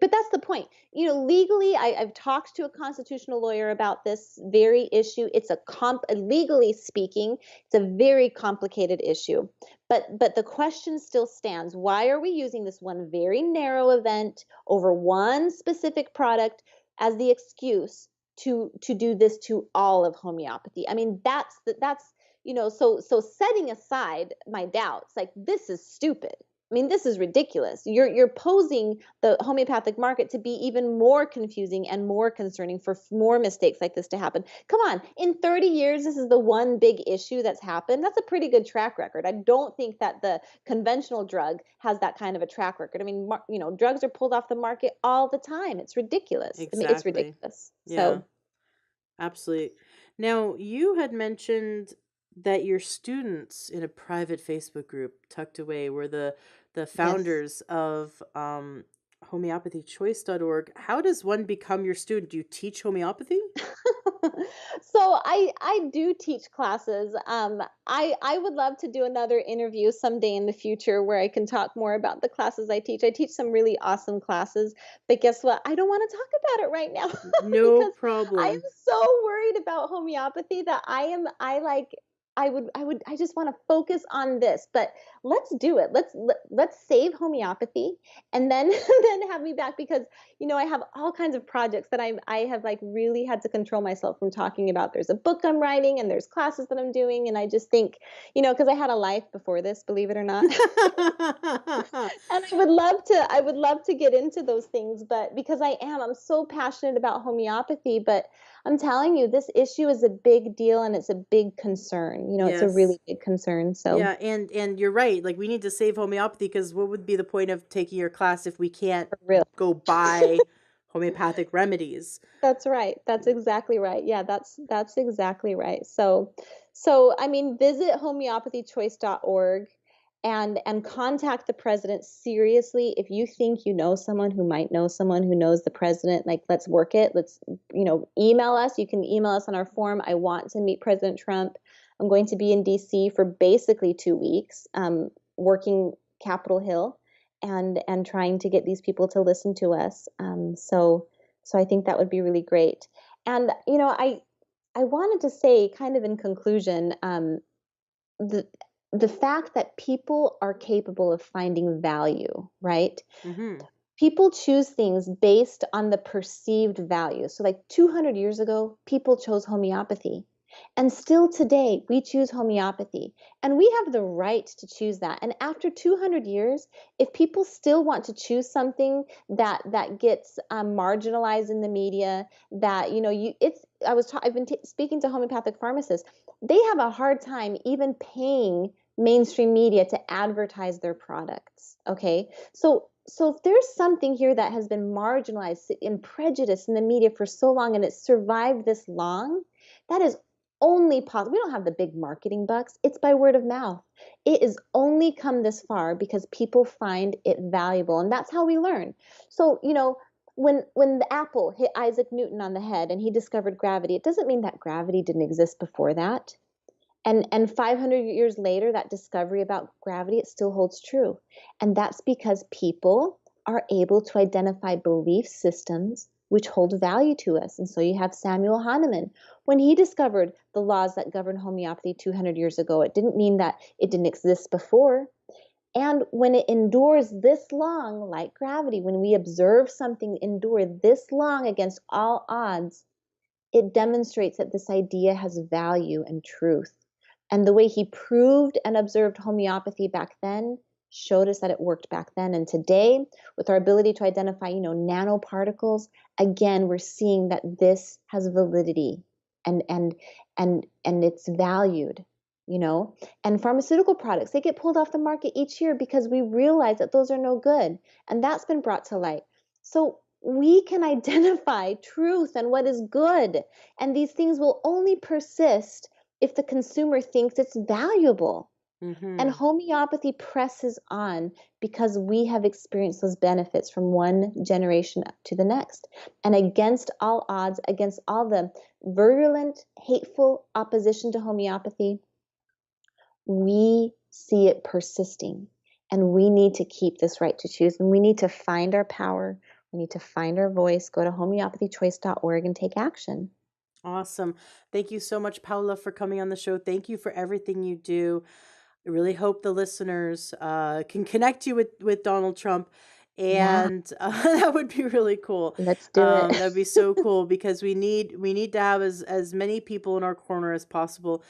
but that's the point. You know, legally, I've talked to a constitutional lawyer about this very issue. It's legally speaking, it's a very complicated issue. But the question still stands. Why are we using this one very narrow event over one specific product as the excuse to do this to all of homeopathy? I mean, that's so setting aside my doubts, like this is stupid. I mean, this is ridiculous. You're posing the homeopathic market to be even more confusing and more concerning for more mistakes like this to happen. Come on, in 30 years, this is the one big issue that's happened. That's a pretty good track record. I don't think that the conventional drug has that kind of a track record. I mean, drugs are pulled off the market all the time. It's ridiculous. I mean, it's Exactly. ridiculous. Yeah, So, absolutely. Now, you had mentioned that your students in a private Facebook group tucked away were the yes. founders of homeopathychoice.org. How does one become your student? Do you teach homeopathy? So I do teach classes. I would love to do another interview someday in the future where I can talk more about the classes I teach. I teach some really awesome classes, but guess what? I don't want to talk about it right now No because I am problem. so worried about homeopathy that I just want to focus on this. But let's do it. Let's save homeopathy and then then have me back because I have all kinds of projects that I have like really had to control myself from talking about. There's a book I'm writing and there's classes that I'm doing. And I just think, because I had a life before this, believe it or not. And I would love to get into those things, but because I'm so passionate about homeopathy, but I'm telling you, this issue is a big deal and it's a big concern. It's a Yes. really big concern. So Yeah, and you're right. Like we need to save homeopathy because what would be the point of taking your class if we can't for real. go buy homeopathic remedies? That's right. That's exactly right. Yeah, that's exactly right. So I mean, visit homeopathychoice.org and contact the president seriously if you think you know someone who might know someone who knows the president. Like, let's work it. Let's, email us. You can email us on our form. I want to meet President Trump. I'm going to be in DC for basically 2 weeks, working Capitol Hill and trying to get these people to listen to us. So I think that would be really great. And I wanted to say, kind of in conclusion, the the fact that people are capable of finding value, right? Mm-hmm. People choose things based on the perceived value. So, like 200 years ago, people chose homeopathy. And still today, we choose homeopathy. And we have the right to choose that. And after 200 years, if people still want to choose something that gets marginalized in the media, that, I've been speaking to homeopathic pharmacists, they have a hard time even paying mainstream media to advertise their products. Okay. So if there's something here that has been marginalized and prejudiced in the media for so long and it's survived this long, that is only possible. We don't have the big marketing bucks. It's by word of mouth. It has only come this far because people find it valuable, and that's how we learn. So, when the apple hit Isaac Newton on the head and he discovered gravity, it doesn't mean that gravity didn't exist before that. And 500 years later, that discovery about gravity, it still holds true. And that's because people are able to identify belief systems which hold value to us. And so you have Samuel Hahnemann. When he discovered the laws that govern homeopathy 200 years ago, it didn't mean that it didn't exist before. And when it endures this long, like gravity, when we observe something endure this long against all odds, it demonstrates that this idea has value and truth. And the way he proved and observed homeopathy back then showed us that it worked back then. And today, with our ability to identify, nanoparticles, again, we're seeing that this has validity and it's valued, you know. And pharmaceutical products, they get pulled off the market each year because we realize that those are no good. And that's been brought to light. So we can identify truth and what is good. And these things will only persist if the consumer thinks it's valuable. And Mm-hmm. homeopathy presses on because we have experienced those benefits from one generation to the next. And against all odds, against all the virulent, hateful opposition to homeopathy, we see it persisting. And we need to keep this right to choose, and we need to find our power. We need to find our voice. Go to homeopathychoice.org and take action. Awesome. Thank you so much, Paola, for coming on the show. Thank you for everything you do. I really hope the listeners can connect you with Donald Trump. Yeah, And that would be really cool. let's do it. That would be so cool because we need to have as many people in our corner as possible.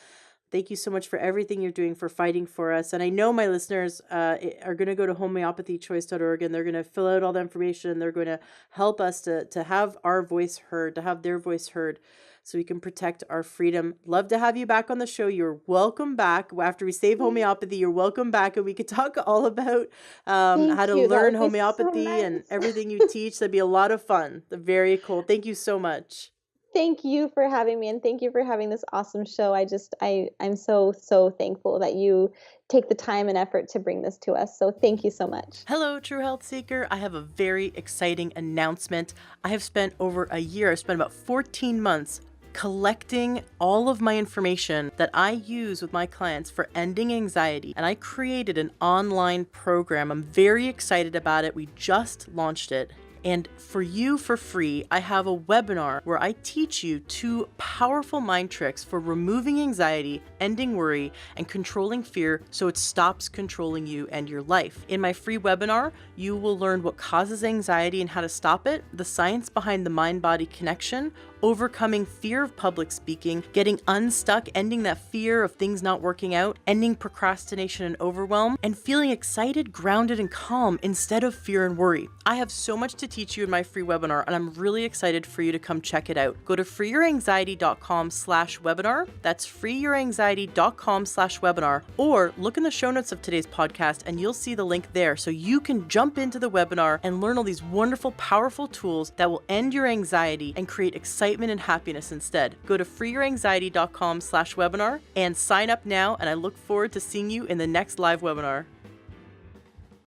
Thank you so much for everything you're doing for fighting for us. And I know my listeners are going to go to homeopathychoice.org and they're going to fill out all the information. They're going to help us to have our voice heard, to have their voice heard so we can protect our freedom. Love to have you back on the show. You're welcome back. After we save homeopathy, you're welcome back. And we could talk all about how Thank to you. That learn would be so homeopathy and nice. everything you teach. That'd be a lot of fun. Very cool. Thank you so much. Thank you for having me, and thank you for having this awesome show. I'm so thankful that you take the time and effort to bring this to us. So thank you so much. Hello, True Health Seeker. I have a very exciting announcement. I have spent over a year, I've spent about 14 months collecting all of my information that I use with my clients for ending anxiety. And I created an online program. I'm very excited about it. We just launched it. And for you, for free, I have a webinar where I teach you 2 powerful mind tricks for removing anxiety, ending worry, and controlling fear so it stops controlling you and your life. In my free webinar, you will learn what causes anxiety and how to stop it, the science behind the mind-body connection, overcoming fear of public speaking, getting unstuck, ending that fear of things not working out, ending procrastination and overwhelm, and feeling excited, grounded, and calm instead of fear and worry. I have so much to teach you in my free webinar, and I'm really excited for you to come check it out. Go to freeyouranxiety.com/webinar. That's freeyouranxiety.com/webinar, or look in the show notes of today's podcast and you'll see the link there so you can jump into the webinar and learn all these wonderful, powerful tools that will end your anxiety and create excitement and happiness instead. Go to freeyouranxiety.com/webinar and sign up now, and I look forward to seeing you in the next live webinar.